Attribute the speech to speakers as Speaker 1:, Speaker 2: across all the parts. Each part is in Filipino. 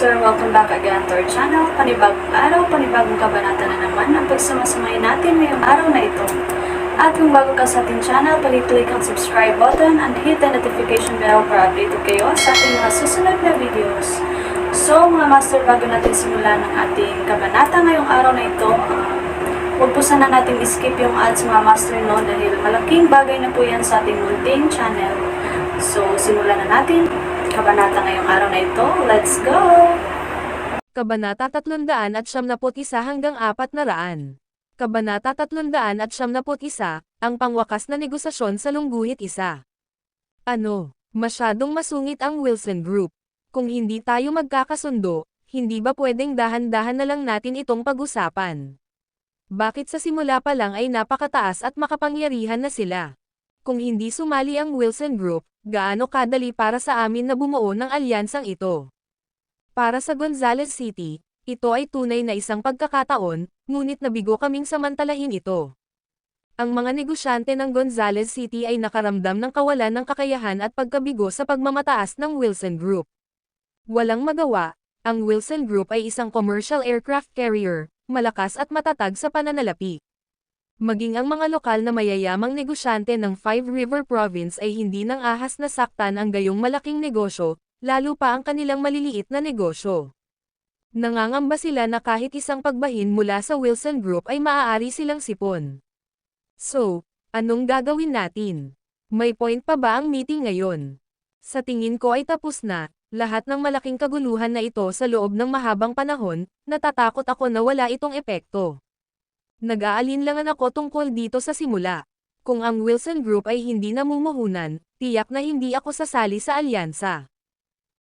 Speaker 1: Master, welcome back again to our channel. Panibagong araw, panibagong kabanata na naman ang pagsamasamahin natin ngayong araw na ito. At kung bago ka sa ating channel, pag-click ang subscribe button and hit the notification bell para updated kayo sa ating mga susunod na videos. So mga Master, bago natin simulan ang ating kabanata ngayong araw na ito, huwag po sana natin skip yung ads mga Master, no, dahil malaking bagay na po yan sa ating munting channel. So simulan na natin kabanata ngayong araw na ito. Let's go!
Speaker 2: Kabanata 371 hanggang 400. Kabanata 371, ang pangwakas na negosasyon sa lungguhit isa. Ano, masyadong masungit ang Wilson Group. Kung hindi tayo magkakasundo, hindi ba pwedeng dahan-dahan na lang natin itong pag-usapan? Bakit sa simula pa lang ay napakataas at makapangyarihan na sila? Kung hindi sumali ang Wilson Group, gaano kadali para sa amin na bumuo ng alyansang ito? Para sa Gonzales City, ito ay tunay na isang pagkakataon, ngunit nabigo kaming samantalahin ito. Ang mga negosyante ng Gonzales City ay nakaramdam ng kawalan ng kakayahan at pagkabigo sa pagmamataas ng Wilson Group. Walang magawa, ang Wilson Group ay isang commercial aircraft carrier, malakas at matatag sa pananalapi. Maging ang mga lokal na mayayamang negosyante ng Five River Province ay hindi nang ahas na saktan ang gayong malaking negosyo, lalo pa ang kanilang maliliit na negosyo. Nangangamba sila na kahit isang pagbahin mula sa Wilson Group ay maaari silang sipon. So, anong gagawin natin? May point pa ba ang meeting ngayon? Sa tingin ko ay tapos na, lahat ng malaking kaguluhan na ito sa loob ng mahabang panahon, natatakot ako na wala itong epekto. Nag-aalinlangan ako tungkol dito sa simula. Kung ang Wilson Group ay hindi namumuhunan, tiyak na hindi ako sasali sa alyansa.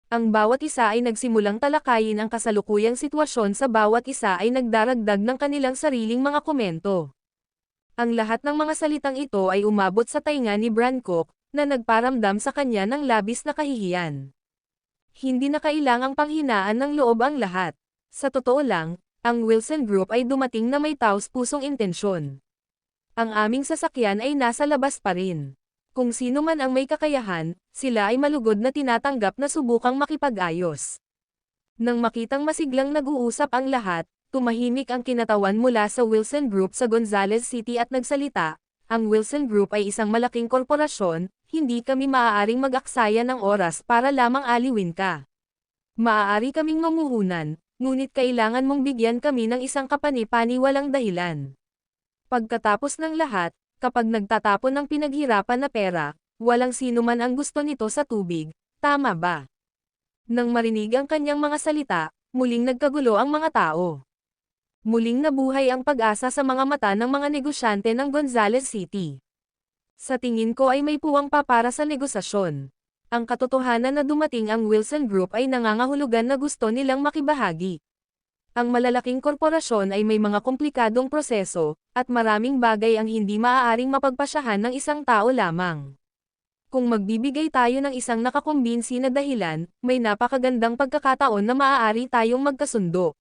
Speaker 2: Ang bawat isa ay nagsimulang talakayin ang kasalukuyang sitwasyon, sa bawat isa ay nagdaragdag ng kanilang sariling mga komento. Ang lahat ng mga salitang ito ay umabot sa tainga ni Brancock, na nagparamdam sa kanya ng labis na kahihiyan. Hindi na kailangang panghinaan ng loob ang lahat. Sa totoo lang, ang Wilson Group ay dumating na may taos-pusong intensyon. Ang aming sasakyan ay nasa labas pa rin. Kung sino man ang may kakayahan, sila ay malugod na tinatanggap na subukang makipag-ayos. Nang makitang masiglang nag-uusap ang lahat, tumahimik ang kinatawan mula sa Wilson Group sa Gonzales City at nagsalita, ang Wilson Group ay isang malaking korporasyon, hindi kami maaaring mag-aksaya ng oras para lamang aliwin ka. Maaari kaming mamuhunan, ngunit kailangan mong bigyan kami ng isang kapani-paniwalang dahilan. Pagkatapos ng lahat, kapag nagtatapon ng pinaghirapan na pera, walang sino man ang gusto nito sa tubig, tama ba? Nang marinig ang kanyang mga salita, muling nagkagulo ang mga tao. Muling nabuhay ang pag-asa sa mga mata ng mga negosyante ng Gonzales City. Sa tingin ko ay may puwang pa para sa negosasyon. Ang katotohanan na dumating ang Wilson Group ay nangangahulugan na gusto nilang makibahagi. Ang malalaking korporasyon ay may mga komplikadong proseso, at maraming bagay ang hindi maaaring mapagpasyahan ng isang tao lamang. Kung magbibigay tayo ng isang nakakumbinsi na dahilan, may napakagandang pagkakataon na maaari tayong magkasundo.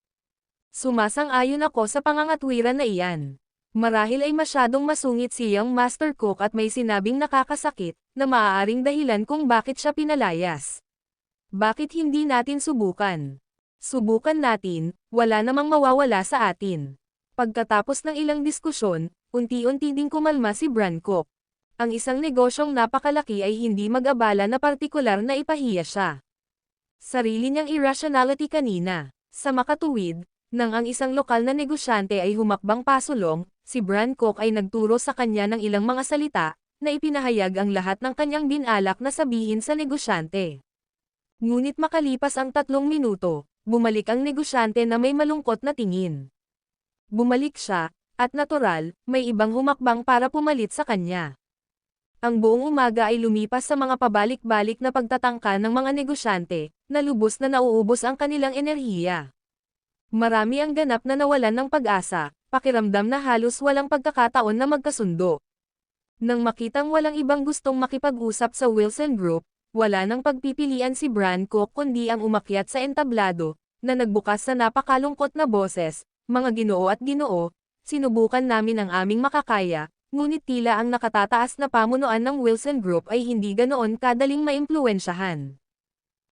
Speaker 2: Sumasang-ayon ako sa pangangatwiran na iyan. Marahil ay masyadong masungit si Young Master Cook at may sinabing nakakasakit, na maaaring dahilan kung bakit siya pinalayas. Bakit hindi natin subukan? Subukan natin, wala namang mawawala sa atin. Pagkatapos ng ilang diskusyon, unti-unti ding kumalma si Brancock. Ang isang negosyong napakalaki ay hindi mag-abala na partikular na ipahiya siya. Sarili niyang irrationality kanina. Sa makatuwid, nang ang isang lokal na negosyante ay humakbang pasulong, si Brancock ay nagturo sa kanya ng ilang mga salita, na ipinahayag ang lahat ng kanyang binalak na sabihin sa negosyante. Ngunit makalipas ang 3 minuto, bumalik ang negosyante na may malungkot na tingin. Bumalik siya, at natural, may ibang humakbang para pumalit sa kanya. Ang buong umaga ay lumipas sa mga pabalik-balik na pagtatangka ng mga negosyante, na lubos na nauubos ang kanilang enerhiya. Marami ang ganap na nawalan ng pag-asa, pakiramdam na halos walang pagkakataon na magkasundo. Nang makitang walang ibang gustong makipag-usap sa Wilson Group, wala nang pagpipilian si Brancock kundi ang umakyat sa entablado, na nagbukas sa napakalungkot na boses, mga ginoo at ginoo, sinubukan namin ang aming makakaya, ngunit tila ang nakatataas na pamunuan ng Wilson Group ay hindi ganoon kadaling maimpluwensyahan.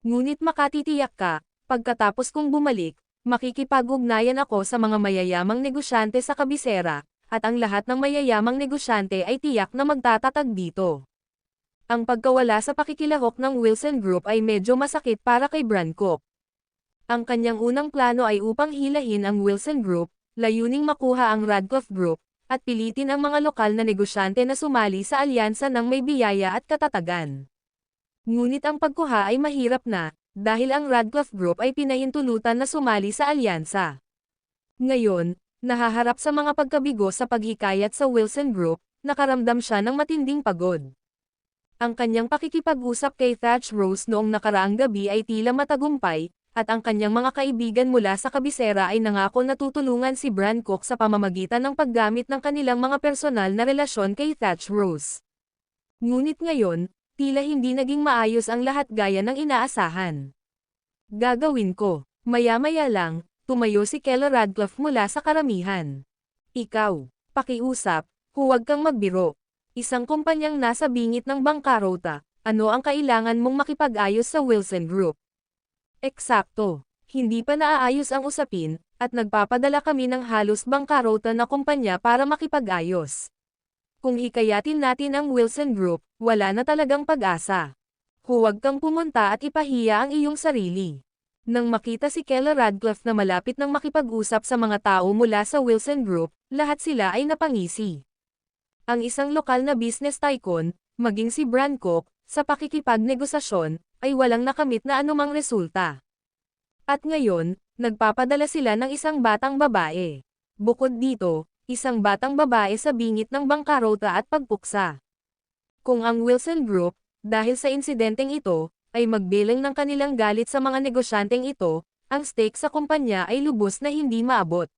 Speaker 2: Ngunit makatitiyak ka, Pagkatapos kong bumalik, makikipag-ugnayan ako sa mga mayayamang negosyante sa kabisera, at ang lahat ng mayayamang negosyante ay tiyak na magtatatag dito. Ang pagkawala sa pakikilahok ng Wilson Group ay medyo masakit para kay Brancook. Ang kanyang unang plano ay upang hilahin ang Wilson Group, layuning makuha ang Radcliffe Group, at pilitin ang mga lokal na negosyante na sumali sa alyansa ng may biyaya at katatagan. Ngunit ang pagkuha ay mahirap na, dahil ang Radcliffe Group ay pinahintulutan na sumali sa alyansa. Ngayon, nahaharap sa mga pagkabigo sa paghikayat sa Wilson Group, nakaramdam siya ng matinding pagod. Ang kanyang pakikipag-usap kay Thatch Rose noong nakaraang gabi ay tila matagumpay, at ang kanyang mga kaibigan mula sa kabisera ay nangako na tutulungan si Brancook sa pamamagitan ng paggamit ng kanilang mga personal na relasyon kay Thatch Rose. Ngunit ngayon, tila hindi naging maayos ang lahat gaya ng inaasahan. Gagawin ko. Maya-maya lang, tumayo si Keller Radcliffe mula sa karamihan. Ikaw, pakiusap, huwag kang magbiro. Isang kumpanyang nasa bingit ng bangkarota, ano ang kailangan mong makipag-ayos sa Wilson Group? Eksakto. Hindi pa naaayos ang usapin, at nagpapadala kami ng halos bangkarota na kumpanya para makipag-ayos. Kung hikayatin natin ang Wilson Group, wala na talagang pag-asa. Huwag kang pumunta at ipahiya ang iyong sarili. Nang makita si Keller Radcliffe na malapit nang makipag-usap sa mga tao mula sa Wilson Group, lahat sila ay napangisi. Ang isang lokal na business tycoon, maging si Brancook, sa pakikipagnegosasyon, ay walang nakamit na anumang resulta. At ngayon, nagpapadala sila ng isang batang babae. Bukod dito, isang batang babae sa bingit ng bangkarota at pagpuksa. Kung ang Wilson Group, dahil sa insidenteng ito, ay magbilang ng kanilang galit sa mga negosyanteng ito, ang stake sa kumpanya ay lubos na hindi maabot.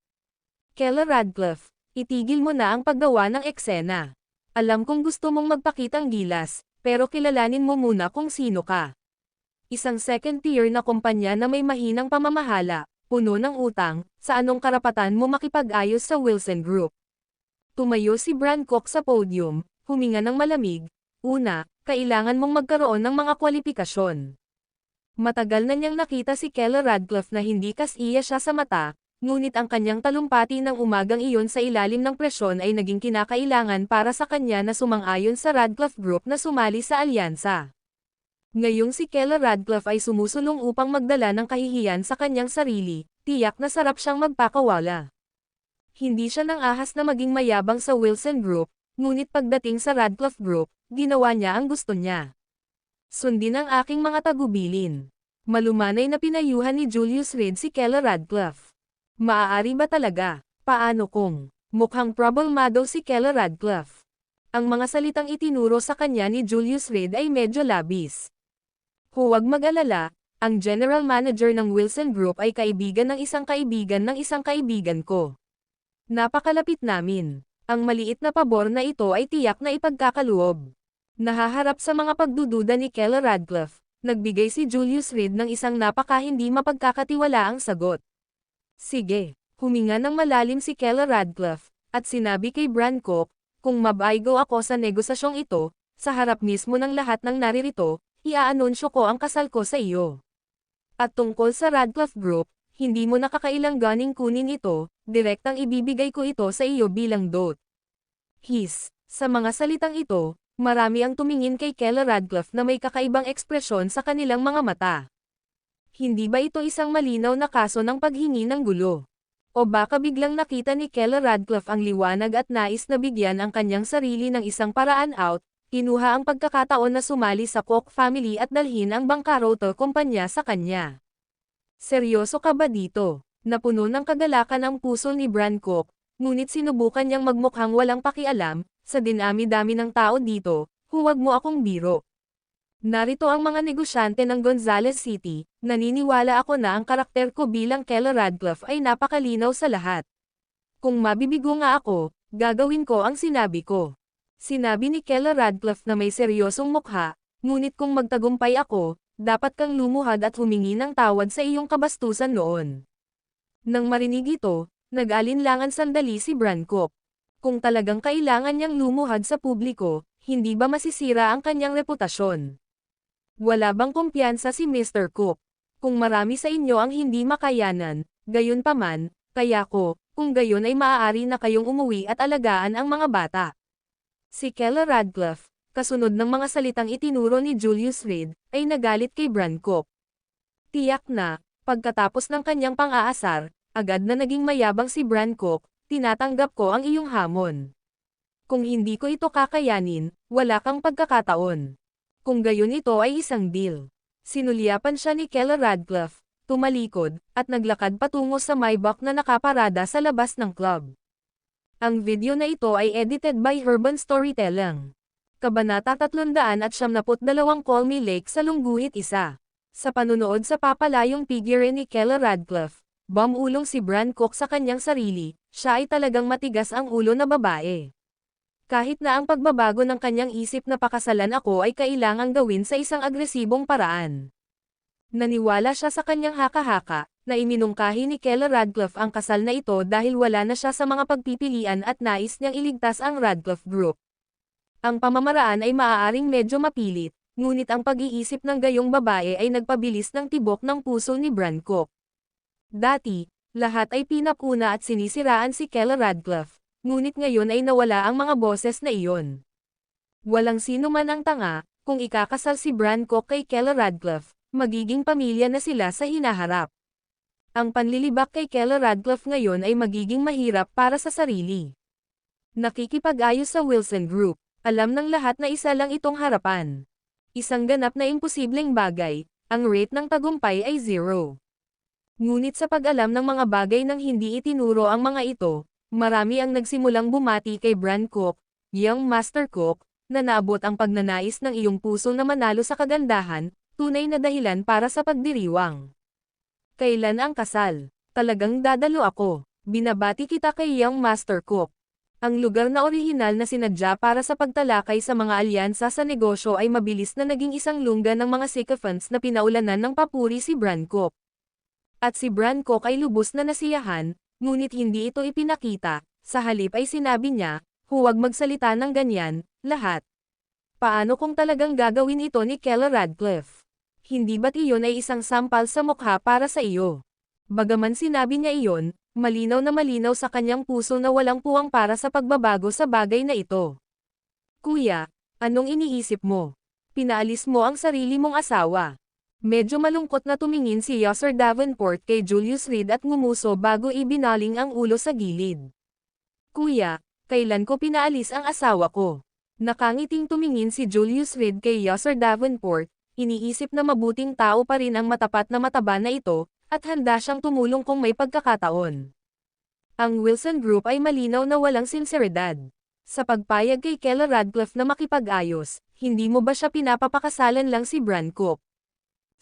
Speaker 2: Keller Radcliffe, itigil mo na ang paggawa ng eksena. Alam kong gusto mong magpakitang gilas, pero kilalanin mo muna kung sino ka. Isang second-tier na kumpanya na may mahinang pamamahala, puno ng utang, sa anong karapatan mo makipag-ayos sa Wilson Group? Tumayo si Brancook sa podium, huminga ng malamig. Una, kailangan mong magkaroon ng mga kwalifikasyon. Matagal na niyang nakita si Keller Radcliffe na hindi kas-iya siya sa mata, ngunit ang kanyang talumpati ng umagang iyon sa ilalim ng presyon ay naging kinakailangan para sa kanya na sumang-ayon sa Radcliffe Group na sumali sa alyansa. Ngayong si Keller Radcliffe ay sumusulong upang magdala ng kahihiyan sa kanyang sarili, tiyak na sarap siyang magpakawala. Hindi siya nang ahas na maging mayabang sa Wilson Group, ngunit pagdating sa Radcliffe Group, ginawa niya ang gusto niya. Sundin ang aking mga tagubilin. Malumanay na pinayuhan ni Julius Reed si Keller Radcliffe. Maaari ba talaga? Paano kung mukhang problemado si Keller Radcliffe? Ang mga salitang itinuro sa kanya ni Julius Reed ay medyo labis. Huwag mag-alala, ang general manager ng Wilson Group ay kaibigan ng isang kaibigan ko. Napakalapit namin. Ang maliit na pabor na ito ay tiyak na ipagkakaloob. Nahaharap sa mga pagdududa ni Keller Radcliffe, nagbigay si Julius Reed ng isang napaka-hindi mapagkakatiwalaang sagot. Sige, huminga ng malalim si Keller Radcliffe, at sinabi kay Brancook, kung mabaigo ako sa negosasyong ito, sa harap mismo ng lahat ng naririto, iaanunsyo ko ang kasal ko sa iyo. At tungkol sa Radcliffe Group, hindi mo nakakailanganing kunin ito, direktang ibibigay ko ito sa iyo bilang dot. Sa mga salitang ito, marami ang tumingin kay Keller Radcliffe na may kakaibang ekspresyon sa kanilang mga mata. Hindi ba ito isang malinaw na kaso ng paghingi ng gulo? O baka biglang nakita ni Keller Radcliffe ang liwanag at nais na bigyan ang kanyang sarili ng isang paraan out, kinuha ang pagkakataon na sumali sa Koch family at dalhin ang bangkarota kumpanya sa kanya. Seryoso ka ba dito? Napuno ng kagalakan ang puso ni Brancook, ngunit sinubukan niyang magmukhang walang pakialam, sa dinami-dami ng tao dito, huwag mo akong biro. Narito ang mga negosyante ng Gonzales City, naniniwala ako na ang karakter ko bilang Keller Radcliffe ay napakalinaw sa lahat. Kung mabibigo nga ako, gagawin ko ang sinabi ko. Sinabi ni Keller Radcliffe na may seryosong mukha, ngunit kung magtagumpay ako, dapat kang lumuhad at humingi ng tawad sa iyong kabastusan noon. Nang marinig ito, nag-alinlangan sandali si Brancook. Kung talagang kailangan niyang lumuhad sa publiko, hindi ba masisira ang kanyang reputasyon? Wala bang kumpiyansa si Mr. Cook? Kung marami sa inyo ang hindi makayanan, gayon paman, kaya ko, kung gayon ay maaari na kayong umuwi at alagaan ang mga bata. Si Kella Radcliffe, kasunod ng mga salitang itinuro ni Julius Reed, ay nagalit kay Brancook. Tiyak na, pagkatapos ng kanyang pang-aasar, agad na naging mayabang si Brancook, tinatanggap ko ang iyong hamon. Kung hindi ko ito kakayanin, wala kang pagkakataon. Kung gayon ito ay isang deal. Sinulyapan siya ni Kella Radcliffe, tumalikod, at naglakad patungo sa Maybach na nakaparada sa labas ng club. Ang video na ito ay edited by Urban Storytelling. Kabanata 372 Call Me Lake sa Lungguhit 1. Sa panunood sa papalayong figure ni Kella Radcliffe, bumulong si Brancook sa kanyang sarili, siya ay talagang matigas ang ulo na babae. Kahit na ang pagbabago ng kanyang isip na pakasalan ako ay kailangang gawin sa isang agresibong paraan. Naniwala siya sa kanyang haka-haka, na iminungkahi ni Kella Radcliffe ang kasal na ito dahil wala na siya sa mga pagpipilian at nais niyang iligtas ang Radcliffe Group. Ang pamamaraan ay maaaring medyo mapilit, ngunit ang pag-iisip ng gayong babae ay nagpabilis ng tibok ng puso ni Brancook. Dati, lahat ay pinapuna at sinisiraan si Kella Radcliffe, ngunit ngayon ay nawala ang mga boses na iyon. Walang sino man ang tanga, kung ikakasal si Brancook kay Kella Radcliffe, magiging pamilya na sila sa hinaharap. Ang panlilibak kay Kella Radcliffe ngayon ay magiging mahirap para sa sarili. Nakikipag-ayos sa Wilson Group, alam ng lahat na isa lang itong harapan. Isang ganap na imposibleng bagay, ang rate ng tagumpay ay 0. Ngunit sa pag-alam ng mga bagay nang hindi itinuro ang mga ito, marami ang nagsimulang bumati kay Brancook, Young Master Cook, na naabot ang pagnanais ng iyong puso na manalo sa kagandahan, tunay na dahilan para sa pagdiriwang. Kailan ang kasal? Talagang dadalo ako. Binabati kita kay Young Master Cook. Ang lugar na orihinal na sinadya para sa pagtalakay sa mga alyansa sa negosyo ay mabilis na naging isang lungga ng mga sycophants na pinaulanan ng papuri si Brancook. At si Brancook ay lubos na nasiyahan, ngunit hindi ito ipinakita, sa halip ay sinabi niya, huwag magsalita ng ganyan, lahat. Paano kung talagang gagawin ito ni Kella Radcliffe? Hindi ba't iyon ay isang sampal sa mukha para sa iyo? Bagaman sinabi niya iyon, malinaw na malinaw sa kanyang puso na walang puwang para sa pagbabago sa bagay na ito. Kuya, anong iniisip mo? Pinaalis mo ang sarili mong asawa. Medyo malungkot na tumingin si Yossar Davenport kay Julius Reed at ngumuso bago ibinaling ang ulo sa gilid. Kuya, kailan ko pinaalis ang asawa ko? Nakangiting tumingin si Julius Reed kay Yossar Davenport, iniisip na mabuting tao pa rin ang matapat na mataba na ito, at handa siyang tumulong kung may pagkakataon. Ang Wilson Group ay malinaw na walang sinseridad. Sa pagpayag kay Kella Radcliffe na makipag-ayos, hindi mo ba siya pinapapakasalan lang si Brancook?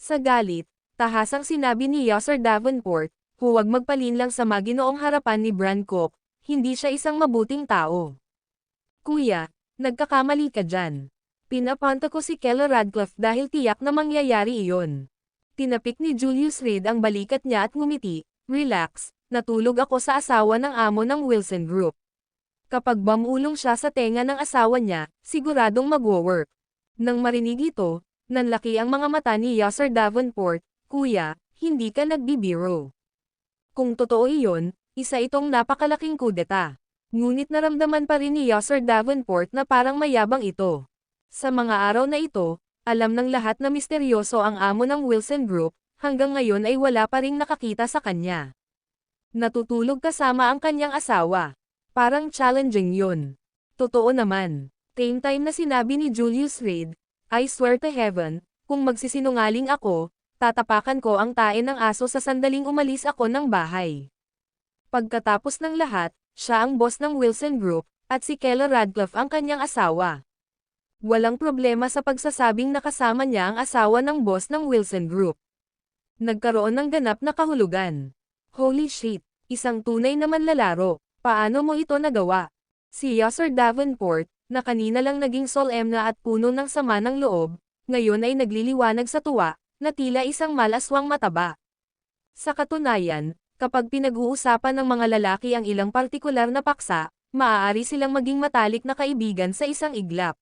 Speaker 2: Sa galit, tahasang sinabi ni Yossar Davenport, huwag magpalinlang sa maginoong harapan ni Brancook, hindi siya isang mabuting tao. Kuya, nagkakamali ka dyan. Pinapunta ko si Kella Radcliffe dahil tiyak na mangyayari iyon. Tinapik ni Julius Reed ang balikat niya at ngumiti, relax, natulog ako sa asawa ng amo ng Wilson Group. Kapag bumulong siya sa tenga ng asawa niya, siguradong magwo-work. Nang marinig ito, nanlaki ang mga mata ni Yossar Davenport, kuya, hindi ka nagbibiro. Kung totoo iyon, isa itong napakalaking kudeta. Ngunit naramdaman pa rin ni Yossar Davenport na parang mayabang ito. Sa mga araw na ito, alam ng lahat na misteryoso ang amo ng Wilson Group, hanggang ngayon ay wala pa ring nakakita sa kanya. Natutulog kasama ang kanyang asawa. Parang challenging yun. Totoo naman. Same time na sinabi ni Julius Reed, I swear to heaven, kung magsisinungaling ako, tatapakan ko ang tae ng aso sa sandaling umalis ako ng bahay. Pagkatapos ng lahat, siya ang boss ng Wilson Group, at si Kella Radcliffe ang kanyang asawa. Walang problema sa pagsasabing nakasama niya ang asawa ng boss ng Wilson Group. Nagkaroon ng ganap na kahulugan. Holy shit, isang tunay na manlalaro. Paano mo ito nagawa? Si Yossar Davenport, na kanina lang naging solemna at puno ng sama ng loob, ngayon ay nagliliwanag sa tuwa, na tila isang malaswang mataba. Sa katunayan, kapag pinag-uusapan ng mga lalaki ang ilang partikular na paksa, maaari silang maging matalik na kaibigan sa isang iglap.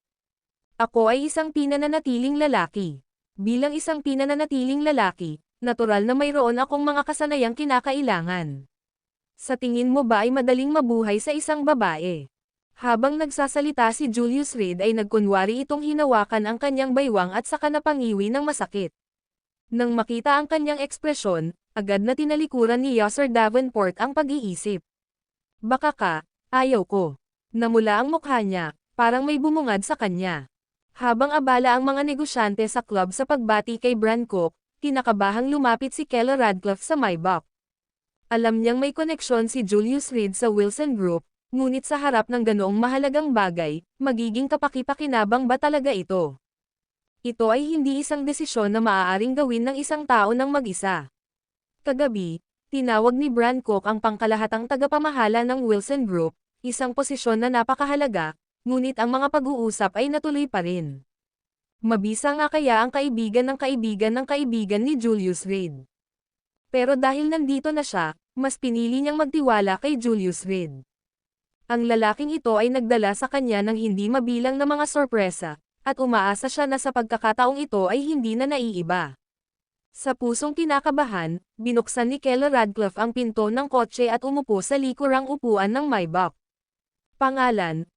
Speaker 2: Ako ay isang pinananatiling lalaki. Bilang isang pinananatiling lalaki, natural na mayroon akong mga kasanayang kinakailangan. Sa tingin mo ba ay madaling mabuhay sa isang babae? Habang nagsasalita si Julius Reed ay nagkunwari itong hinawakan ang kanyang baywang at saka napangiwi ng masakit. Nang makita ang kanyang ekspresyon, agad na tinalikuran ni Sir Davenport ang pag-iisip. Baka ka, ayaw ko. Namula ang mukha niya, parang may bumungad sa kanya. Habang abala ang mga negosyante sa club sa pagbati kay Brancock, kinakabahang lumapit si Keller Radcliffe sa Maybach. Alam niyang may koneksyon si Julius Reed sa Wilson Group, ngunit sa harap ng ganoong mahalagang bagay, magiging kapaki-pakinabang ba talaga ito? Ito ay hindi isang desisyon na maaaring gawin ng isang tao ng mag-isa. Kagabi, tinawag ni Brancock ang pangkalahatang tagapamahala ng Wilson Group, isang posisyon na napakahalaga, ngunit ang mga pag-uusap ay natuloy pa rin. Mabisa nga kaya ang kaibigan ng kaibigan ni Julius Reed. Pero dahil nandito na siya, mas pinili niyang magtiwala kay Julius Reed. Ang lalaking ito ay nagdala sa kanya ng hindi mabilang na mga sorpresa, at umaasa siya na sa pagkakataong ito ay hindi na naiiba. Sa pusong kinakabahan, binuksan ni Keller Radcliffe ang pinto ng kotse at umupo sa likurang upuan ng Maybach. Pangalan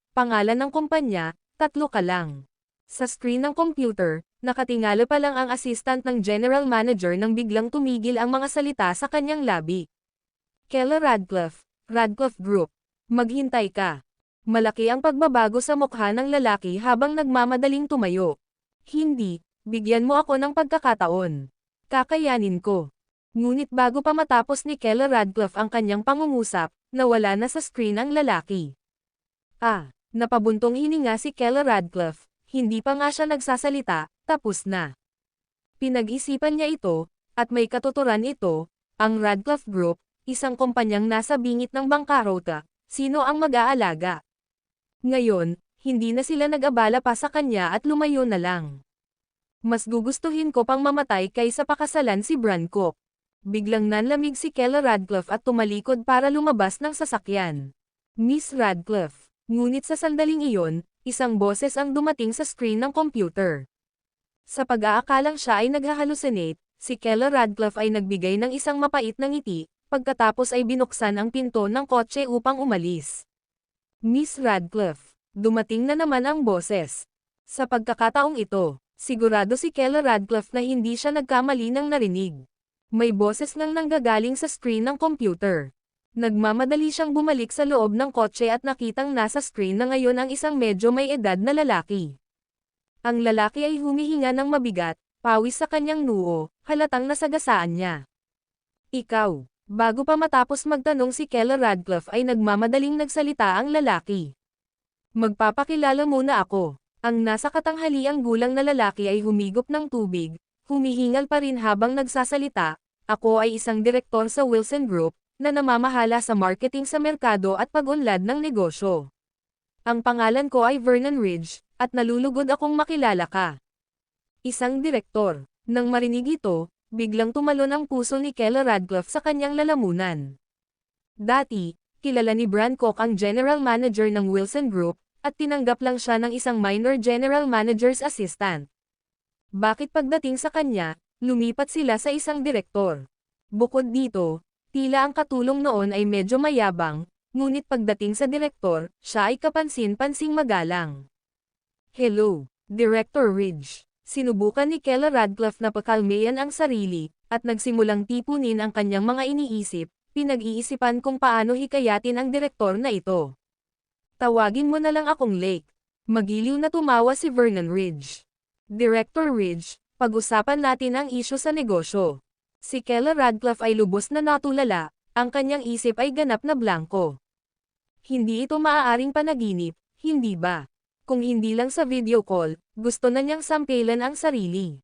Speaker 2: ng kumpanya, 3 ka lang. Sa screen ng computer, nakatingala pa lang ang assistant ng general manager nang biglang tumigil ang mga salita sa kanyang labi. Keller Radcliffe, Radcliffe Group. Maghintay ka. Malaki ang pagbabago sa mukha ng lalaki habang nagmamadaling tumayo. Hindi, bigyan mo ako ng pagkakataon. Kakayanin ko. Ngunit bago pa matapos ni Keller Radcliffe ang kanyang pangungusap, nawala na sa screen ang lalaki. Napabuntong hininga si Keller Radcliffe, hindi pa nga siya nagsasalita, tapos na. Pinag-isipan niya ito, at may katuturan ito, ang Radcliffe Group, isang kumpanyang nasa bingit ng bangkarota, sino ang mag-aalaga? Ngayon, hindi na sila nag-abala pa sa kanya at lumayo na lang. Mas gugustuhin ko pang mamatay kaysa pakasalan si Brancock. Biglang nanlamig si Keller Radcliffe at tumalikod para lumabas ng sasakyan. Miss Radcliffe. Ngunit sa sandaling iyon, isang boses ang dumating sa screen ng computer. Sa pag-aakalang siya ay naghahalusinate, si Keller Radcliffe ay nagbigay ng isang mapait na ngiti, pagkatapos ay binuksan ang pinto ng kotse upang umalis. Miss Radcliffe, dumating na naman ang boses. Sa pagkakataong ito, sigurado si Keller Radcliffe na hindi siya nagkamali ng narinig. May boses nang nanggagaling sa screen ng computer. Nagmamadali siyang bumalik sa loob ng kotse at nakitang nasa screen na ngayon ang isang medyo may edad na lalaki. Ang lalaki ay humihinga ng mabigat, pawis sa kanyang noo, halatang nasagasaan niya. Ikaw. Bago pa matapos magtanong si Keller Radcliffe ay nagmamadaling nagsalita ang lalaki. Magpapakilala muna ako. Ang nasa katanghaliang gulang na lalaki ay humigop ng tubig, humihingal pa rin habang nagsasalita. Ako ay isang direktor sa Wilson Group, na namamahala sa marketing sa merkado at pag-unlad ng negosyo. Ang pangalan ko ay Vernon Ridge, at nalulugod akong makilala ka. Isang direktor. Nang marinig ito, biglang tumalon ang puso ni Keller Radcliffe sa kanyang lalamunan. Dati, kilala ni Brancock ang general manager ng Wilson Group, at tinanggap lang siya ng isang minor general manager's assistant. Bakit pagdating sa kanya, lumipat sila sa isang direktor? Bukod dito, tila ang katulong noon ay medyo mayabang, ngunit pagdating sa direktor, siya ay kapansin-pansing magalang. Hello, Director Ridge. Sinubukan ni Keller Radcliffe na pakalmayan ang sarili, at nagsimulang tipunin ang kanyang mga iniisip, pinag-iisipan kung paano hikayatin ang direktor na ito. Tawagin mo na lang akong Lake. Magiliw na tumawa si Vernon Ridge. Director Ridge, pag-usapan natin ang isyu sa negosyo. Si Keller Radcliffe ay lubos na natulala, ang kanyang isip ay ganap na blanko. Hindi ito maaaring panaginip, hindi ba? Kung hindi lang sa video call, gusto na niyang sampilan ang sarili.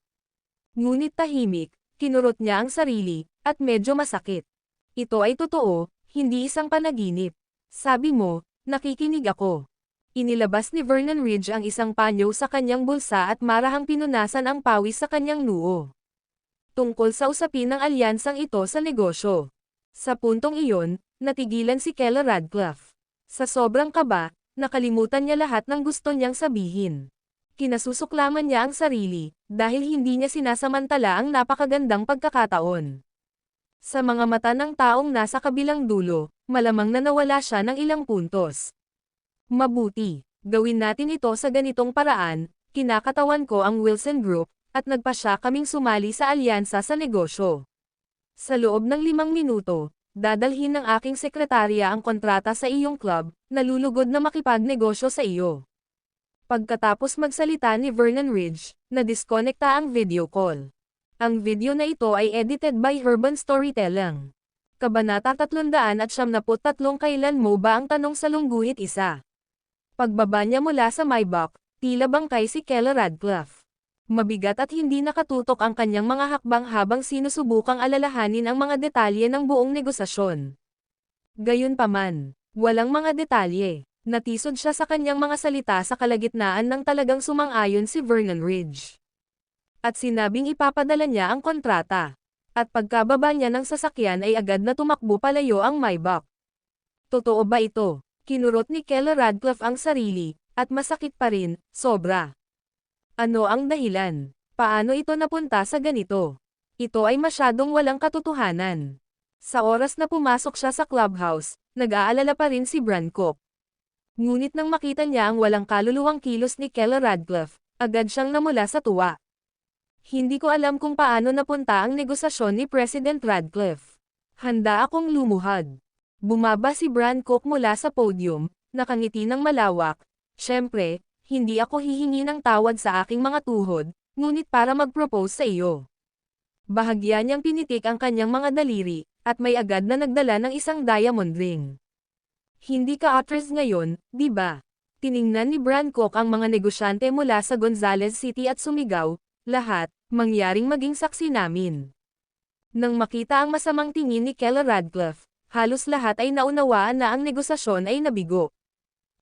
Speaker 2: Ngunit tahimik, kinurot niya ang sarili, at medyo masakit. Ito ay totoo, hindi isang panaginip. Sabi mo, nakikinig ako. Inilabas ni Vernon Ridge ang isang panyo sa kanyang bulsa at marahang pinunasan ang pawis sa kanyang noo. Tungkol sa usapin ng alyansang ito sa negosyo. Sa puntong iyon, natigilan si Keller Radcliffe. Sa sobrang kaba, nakalimutan niya lahat ng gusto niyang sabihin. Kinasusuklaman niya ang sarili, dahil hindi niya sinasamantala ang napakagandang pagkakataon. Sa mga mata ng taong nasa kabilang dulo, malamang na nawala siya ng ilang puntos. Mabuti, gawin natin ito sa ganitong paraan, kinakatawan ko ang Wilson Group, at nagpasya kaming sumali sa alyansa sa negosyo. Sa loob ng 5 minuto, dadalhin ng aking sekretarya ang kontrata sa iyong club, nalulugod na makipagnegosyo sa iyo. Pagkatapos magsalita ni Vernon Ridge, na-disconnecta ang video call. Ang video na ito ay edited by Urban Storytelling. Kabanata 373. Kailan mo ba ang tanong sa lungguhit isa? Pagbaba niya mula sa Maybach, tila bangkay si Keller Radcliffe. Mabigat at hindi nakatutok ang kanyang mga hakbang habang sinusubukang alalahanin ang mga detalye ng buong negosasyon. Gayunpaman, walang mga detalye. Natisod siya sa kanyang mga salita sa kalagitnaan ng talagang sumang-ayon si Vernon Ridge. At sinabing ipapadala niya ang kontrata. At pagkababa niya ng sasakyan ay agad na tumakbo palayo ang Maybach. Totoo ba ito? Kinurot ni Keller Radcliffe ang sarili, at masakit pa rin, sobra. Ano ang dahilan? Paano ito napunta sa ganito? Ito ay masyadong walang katotohanan. Sa oras na pumasok siya sa clubhouse, nag-aalala pa rin si Brancock. Ngunit nang makita niya ang walang kaluluwang kilos ni Keller Radcliffe, agad siyang namula sa tuwa. Hindi ko alam kung paano napunta ang negosasyon ni President Radcliffe. Handa akong lumuhad. Bumaba si Brancock mula sa podium, nakangiti ng malawak. Siyempre, hindi ako hihingi ng tawad sa aking mga tuhod, ngunit para mag-propose sa iyo. Bahagya niyang pinitik ang kanyang mga daliri, at may agad na nagdala ng isang diamond ring. Hindi ka actress ngayon, di ba? Tiningnan ni Brancock ang mga negosyante mula sa Gonzales City at sumigaw, lahat, mangyaring maging saksi namin. Nang makita ang masamang tingin ni Keller Radcliffe, halos lahat ay naunawaan na ang negosasyon ay nabigo.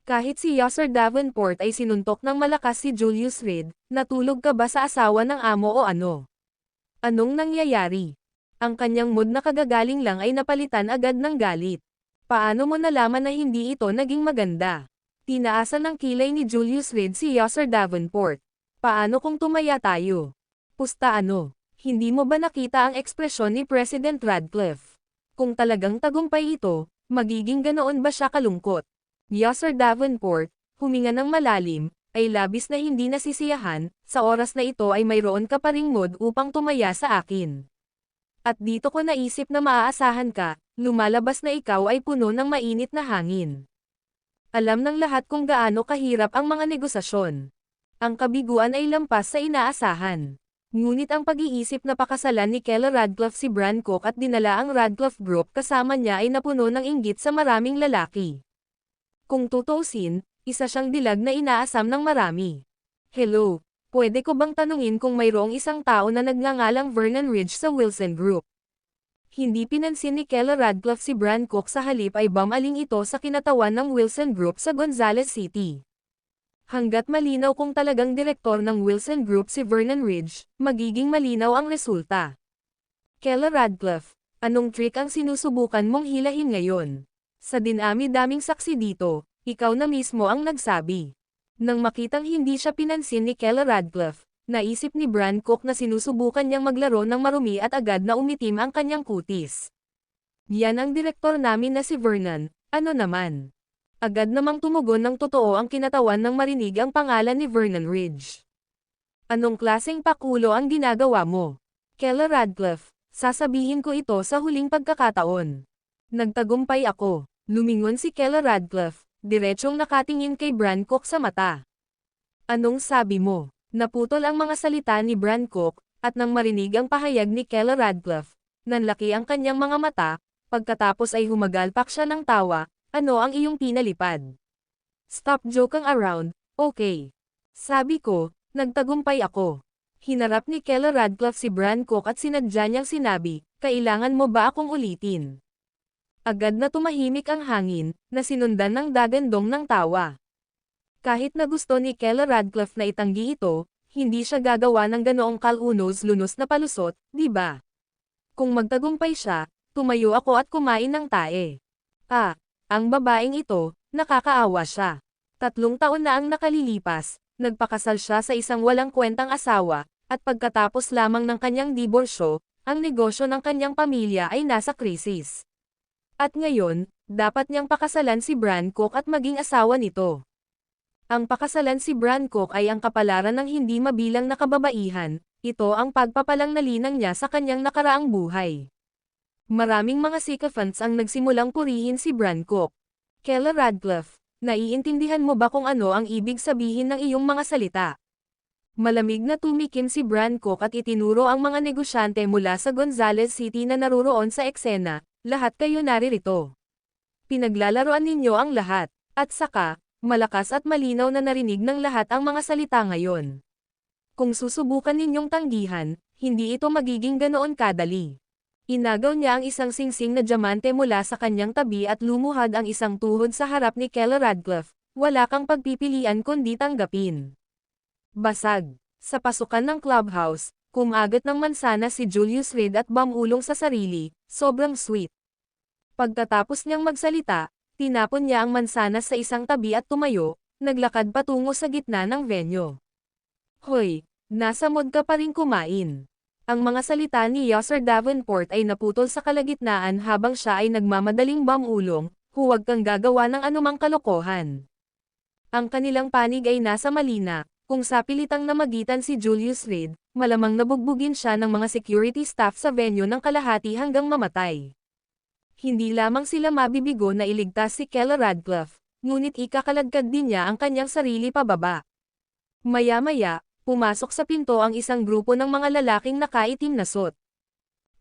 Speaker 2: Kahit si Yosser Davenport ay sinuntok ng malakas si Julius Reed, natulog ka ba sa asawa ng amo o ano? Anong nangyayari? Ang kanyang mood na kagagaling lang ay napalitan agad ng galit. Paano mo nalaman na hindi ito naging maganda? Tinaasan ng kilay ni Julius Reed si Yosser Davenport. Paano kung tumaya tayo? Pusta ano? Hindi mo ba nakita ang ekspresyon ni President Radcliffe? Kung talagang tagumpay ito, magiging ganoon ba siya kalungkot? Yosser Davenport, huminga ng malalim, ay labis na hindi nasisiyahan, sa oras na ito ay mayroon ka pa ring mood upang tumaya sa akin. At dito ko naisip na maaasahan ka, lumalabas na ikaw ay puno ng mainit na hangin. Alam ng lahat kung gaano kahirap ang mga negosasyon. Ang kabiguan ay lampas sa inaasahan. Ngunit ang pag-iisip na pakasalan ni Keller Radcliffe si Brancock at dinala ang Radcliffe Group kasama niya ay napuno ng inggit sa maraming lalaki. Kung tutuusin, isa siyang dilag na inaasam ng marami. Hello, pwede ko bang tanungin kung mayroong isang tao na nagngangalang Vernon Ridge sa Wilson Group? Hindi pinansin ni Keller Radcliffe si Brancock, sa halip ay bumaling ito sa kinatawan ng Wilson Group sa Gonzales City. Hanggat malinaw kung talagang direktor ng Wilson Group si Vernon Ridge, magiging malinaw ang resulta. Keller Radcliffe, anong trick ang sinusubukan mong hilahin ngayon? Sa dinami-daming saksi dito, ikaw na mismo ang nagsabi. Nang makitang hindi siya pinansin ni Keller Radcliffe, naisip ni Brancock na sinusubukan niyang maglaro ng marumi at agad na umitim ang kanyang kutis. Yan ang direktor namin na si Vernon, ano naman? Agad namang tumugon ng totoo ang kinatawan nang marinig ang pangalan ni Vernon Ridge. Anong klaseng pakulo ang ginagawa mo? Keller Radcliffe, sasabihin ko ito sa huling pagkakataon. Nagtagumpay ako. Lumingon si Keller Radcliffe, diretsong nakatingin kay Brancock sa mata. Anong sabi mo? Naputol ang mga salita ni Brancock, at nang marinig ang pahayag ni Keller Radcliffe, nanlaki ang kanyang mga mata, pagkatapos ay humagalpak siya ng tawa. Ano ang iyong pinalipad? Stop joking around, okay? Sabi ko, nagtagumpay ako. Hinarap ni Keller Radcliffe si Brancock at sinadya niyang sinabi, kailangan mo ba akong ulitin? Agad na tumahimik ang hangin, na sinundan ng dagandong ng tawa. Kahit na gusto ni Keller Radcliffe na itanggi ito, hindi siya gagawa ng ganoong kalunos-lunos na palusot, di ba? Kung magtagumpay siya, tumayo ako at kumain ng tae. Ang babaeng ito, nakakaawa siya. 3 taon na ang nakalilipas, Nagpakasal siya sa isang walang kwentang asawa, at pagkatapos lamang ng kanyang diborsyo, ang negosyo ng kanyang pamilya ay nasa krisis. At ngayon, dapat niyang pakasalan si Bran Cook at maging asawa nito. Ang pakasalan si Bran Cook ay ang kapalaran ng hindi mabilang na kababaihan, ito ang pagpapalang nalinang niya sa kanyang nakaraang buhay. Maraming mga sycophants ang nagsimulang purihin si Bran Cook. Keller Radcliffe, naiintindihan mo ba kung ano ang ibig sabihin ng iyong mga salita? Malamig na tumikim si Bran Cook at itinuro ang mga negosyante mula sa Gonzales City na naruroon sa eksena, lahat kayo naririto. Pinaglalaroan ninyo ang lahat, at saka, malakas at malinaw na narinig ng lahat ang mga salita ngayon. Kung susubukan ninyong tanggihan, hindi ito magiging ganoon kadali. Inagaw niya ang isang singsing na diamante mula sa kanyang tabi at lumuhad ang isang tuhod sa harap ni Keller Radcliffe, wala kang pagpipilian kundi tanggapin. Basag. Sa pasukan ng clubhouse, kumagat ng mansana si Julius Reed at bamulong sa sarili, sobrang sweet. Pagkatapos niyang magsalita, tinapon niya ang mansanas sa isang tabi at tumayo, naglakad patungo sa gitna ng venue. Hoy, nasa mood ka pa rin kumain. Ang mga salita ni Yosser Davenport ay naputol sa kalagitnaan habang siya ay nagmamadaling bamulong, huwag kang gagawa ng anumang kalokohan. Ang kanilang panig ay nasa malina, kung sapilitang namagitan si Julius Reed, malamang nabugbugin siya ng mga security staff sa venue ng kalahati hanggang mamatay. Hindi lamang sila mabibigo na iligtas si Keller Radcliffe, ngunit ikakaladkad din niya ang kanyang sarili pababa. Maya-maya, pumasok sa pinto ang isang grupo ng mga lalaking nakaitim na suit.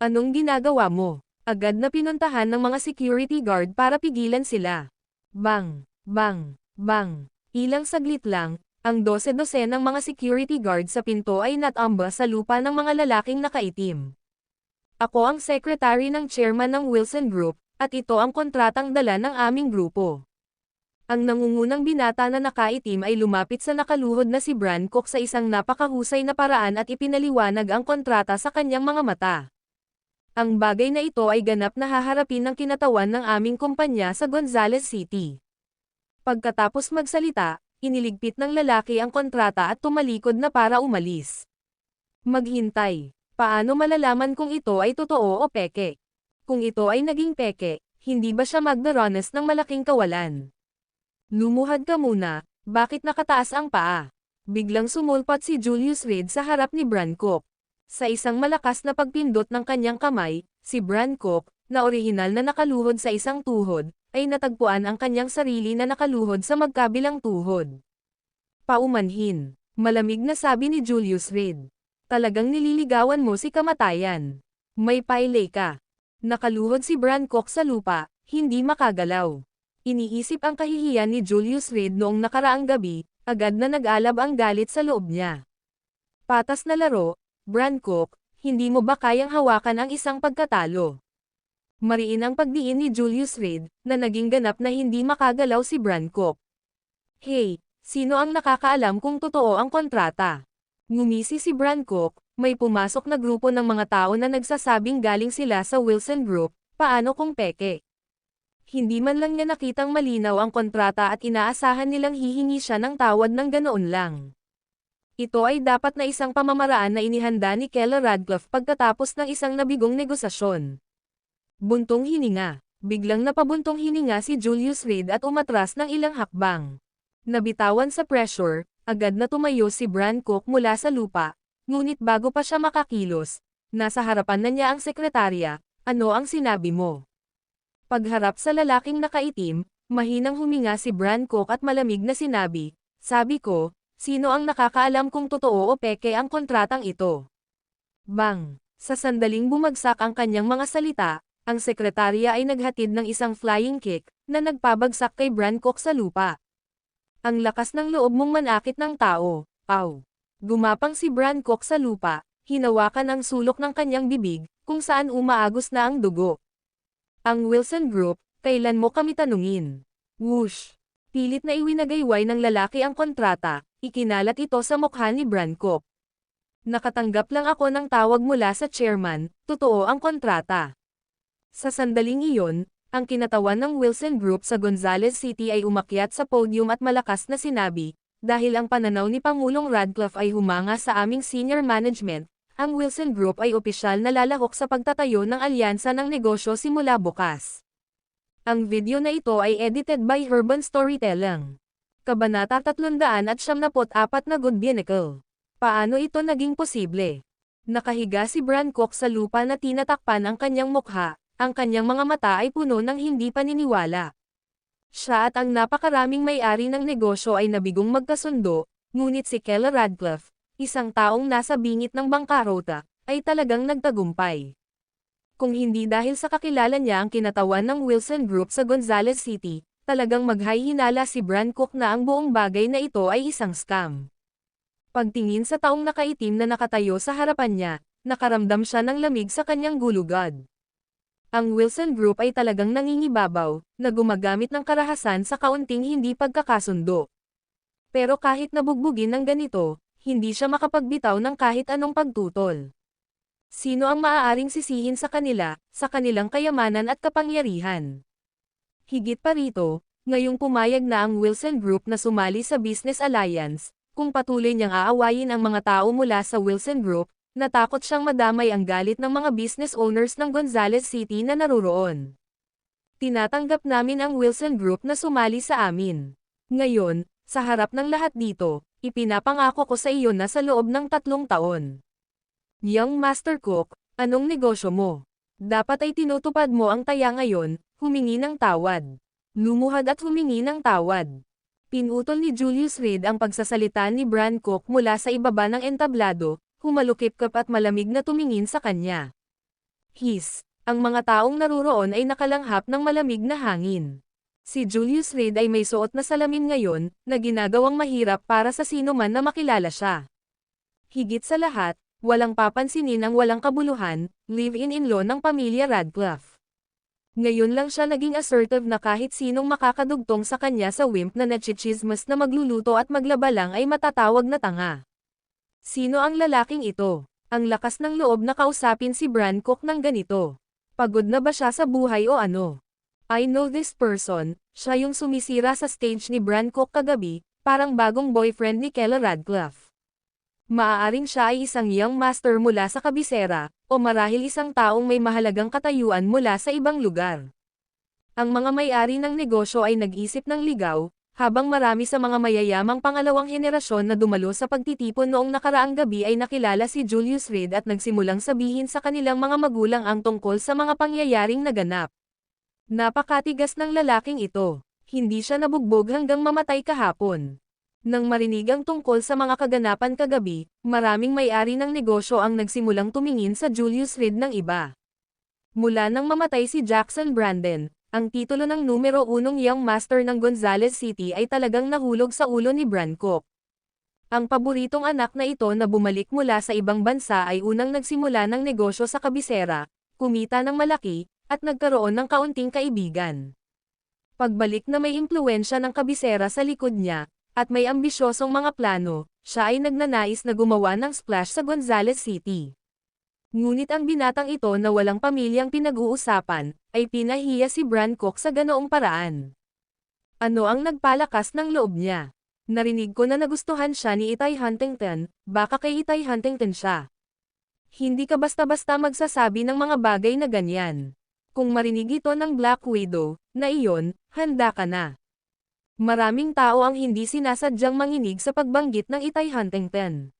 Speaker 2: Anong ginagawa mo? Agad na pinuntahan ng mga security guard para pigilan sila. Bang! Bang! Bang! Ilang saglit lang, ang 12 ng mga security guard sa pinto ay natamba sa lupa ng mga lalaking nakaitim. Ako ang secretary ng chairman ng Wilson Group, at ito ang kontratang dala ng aming grupo. Ang nangungunang binata na nakaitim ay lumapit sa nakaluhod na si Bran Cook sa isang napakahusay na paraan at ipinaliwanag ang kontrata sa kanyang mga mata. Ang bagay na ito ay ganap na haharapin ng kinatawan ng aming kumpanya sa Gonzales City. Pagkatapos magsalita, iniligpit ng lalaki ang kontrata at tumalikod na para umalis. Maghintay. Paano malalaman kung ito ay totoo o peke? Kung ito ay naging peke, hindi ba siya magdaranas ng malaking kawalan? Lumuhad ka muna, bakit nakataas ang paa? Biglang sumulpat si Julius Reed sa harap ni Bran Cook. Sa isang malakas na pagpindot ng kanyang kamay, si Bran Cook, na orihinal na nakaluhod sa isang tuhod, ay natagpuan ang kanyang sarili na nakaluhod sa magkabilang tuhod. Paumanhin, malamig na sabi ni Julius Reed. Talagang nililigawan mo si kamatayan. May pailay ka. Nakaluhod si Bran Cook sa lupa, hindi makagalaw. Iniisip ang kahihiyan ni Julius Reed noong nakaraang gabi, agad na nag-alab ang galit sa loob niya. Patas na laro, Bran Cook, hindi mo ba kayang hawakan ang isang pagkatalo? Mariin ang pagdiin ni Julius Reed, na naging ganap na hindi makagalaw si Bran Cook. Hey, sino ang nakakaalam kung totoo ang kontrata? Ngumisi si Bran Cook, may pumasok na grupo ng mga tao na nagsasabing galing sila sa Wilson Group, paano kung peke? Hindi man lang niya nakitang malinaw ang kontrata at inaasahan nilang hihingi siya ng tawad ng ganoon lang. Ito ay dapat na isang pamamaraan na inihanda ni Keller Radcliffe pagkatapos ng isang nabigong negosasyon. Buntong hininga. Biglang napabuntong hininga si Julius Reed at umatras ng ilang hakbang. Nabitawan sa pressure, agad na tumayo si Bran Cook mula sa lupa, ngunit bago pa siya makakilos, nasa harapan na niya ang sekretarya, ano ang sinabi mo? Pagharap sa lalaking nakaitim, mahinang huminga si Bran Cook at malamig na sinabi, sabi ko, sino ang nakakaalam kung totoo o peke ang kontratang ito? Bang! Sa sandaling bumagsak ang kanyang mga salita, ang sekretarya ay naghatid ng isang flying kick, na nagpabagsak kay Bran Cook sa lupa. Ang lakas ng loob mong manakit ng tao, aw. Gumapang si Bran Cook sa lupa, hinawakan ang sulok ng kanyang bibig, kung saan umaagos na ang dugo. Ang Wilson Group, kailan mo kami tanungin? Whoosh! Pilit na iwinagayway ng lalaki ang kontrata, ikinalat ito sa mukha ni Bran Cook. Nakatanggap lang ako ng tawag mula sa chairman, totoo ang kontrata. Sa sandaling iyon, ang kinatawan ng Wilson Group sa Gonzales City ay umakyat sa podium at malakas na sinabi, dahil ang pananaw ni Pangulong Radcliffe ay humanga sa aming senior management, ang Wilson Group ay opisyal na lalahok sa pagtatayo ng alyansa ng negosyo simula bukas. Ang video na ito ay edited by Urban Storytelling. Kabanata 374 na Good Binnacle. Paano ito naging posible? Nakahiga si Bran Cook sa lupa na tinatakpan ang kanyang mukha, ang kanyang mga mata ay puno ng hindi paniniwala. Siya at ang napakaraming may-ari ng negosyo ay nabigong magkasundo, ngunit si Keller Radcliffe, isang taong nasa bingit ng bangkarota, ay talagang nagtagumpay. Kung hindi dahil sa kakilala niya ang kinatawan ng Wilson Group sa Gonzales City, talagang maghay-hinala si Bran Cook na ang buong bagay na ito ay isang scam. Pagtingin sa taong nakaitim na nakatayo sa harapan niya, nakaramdam siya ng lamig sa kanyang gulugod. Ang Wilson Group ay talagang nangingibabaw, na gumagamit ng karahasan sa kaunting hindi pagkakasundo. Pero kahit nabugbugin ng ganito, hindi siya makapagbitaw ng kahit anong pagtutol. Sino ang maaaring sisihin sa kanila, sa kanilang kayamanan at kapangyarihan? Higit pa rito, ngayong pumayag na ang Wilson Group na sumali sa Business Alliance, kung patuloy niyang aawayin ang mga tao mula sa Wilson Group, natakot siyang madamay ang galit ng mga business owners ng Gonzales City na naruroon. Tinatanggap namin ang Wilson Group na sumali sa amin. Ngayon, sa harap ng lahat dito, ipinapangako ko sa iyo na sa loob ng 3 taon. Young Master Cook, anong negosyo mo? Dapat ay tinutupad mo ang taya ngayon, humingi ng tawad. Lumuhad at humingi ng tawad. Pinutol ni Julius Reed ang pagsasalita ni Bran Cook mula sa ibaba ng entablado, humalukip-kap at malamig na tumingin sa kanya. Ang mga taong naruroon ay nakalanghap ng malamig na hangin. Si Julius Reed ay may suot na salamin ngayon, na ginagawang mahirap para sa sino man na makilala siya. Higit sa lahat, walang papansinin ang walang kabuluhan, live-in-law ng pamilya Radcliffe. Ngayon lang siya naging assertive na kahit sinong makakadugtong sa kanya sa wimp na nachichismas na magluluto at maglaba lang ay matatawag na tanga. Sino ang lalaking ito? Ang lakas ng loob na kausapin si Bran Cook ng ganito. Pagod na ba siya sa buhay o ano? I know this person, siya yung sumisira sa stage ni Bran Cook kagabi, parang bagong boyfriend ni Keller Radcliffe. Maaaring siya ay isang young master mula sa kabisera, o marahil isang taong may mahalagang katayuan mula sa ibang lugar. Ang mga may-ari ng negosyo ay nag-isip ng ligaw, habang marami sa mga mayayamang pangalawang henerasyon na dumalo sa pagtitipon noong nakaraang gabi ay nakilala si Julius Reed at nagsimulang sabihin sa kanilang mga magulang ang tungkol sa mga pangyayaring naganap. Napakatigas ng lalaking ito. Hindi siya nabugbog hanggang mamatay kahapon. Nang marinig ang tungkol sa mga kaganapan kagabi, maraming may-ari ng negosyo ang nagsimulang tumingin sa Julius Reed ng iba. Mula nang mamatay si Jackson Brandon, ang titulo ng numero 1 Young Master ng Gonzales City ay talagang nahulog sa ulo ni Bran Cook. Ang paboritong anak na ito na bumalik mula sa ibang bansa ay unang nagsimula ng negosyo sa kabisera, kumita ng malaki, at nagkaroon ng kaunting kaibigan. Pagbalik na may impluwensya ng kabisera sa likod niya, at may ambisyosong mga plano, siya ay nagnanais na gumawa ng splash sa Gonzales City. Ngunit ang binatang ito na walang pamilyang pinag-uusapan, ay pinahiya si Bran Cook sa ganoong paraan. Ano ang nagpalakas ng loob niya? Narinig ko na nagustuhan siya ni Itay Huntington, baka kay Itay Huntington siya. Hindi ka basta-basta magsasabi ng mga bagay na ganyan. Kung marinig ito ng Black Widow, na iyon, handa ka na. Maraming tao ang hindi sinasadyang manginig sa pagbanggit ng Itay Huntington.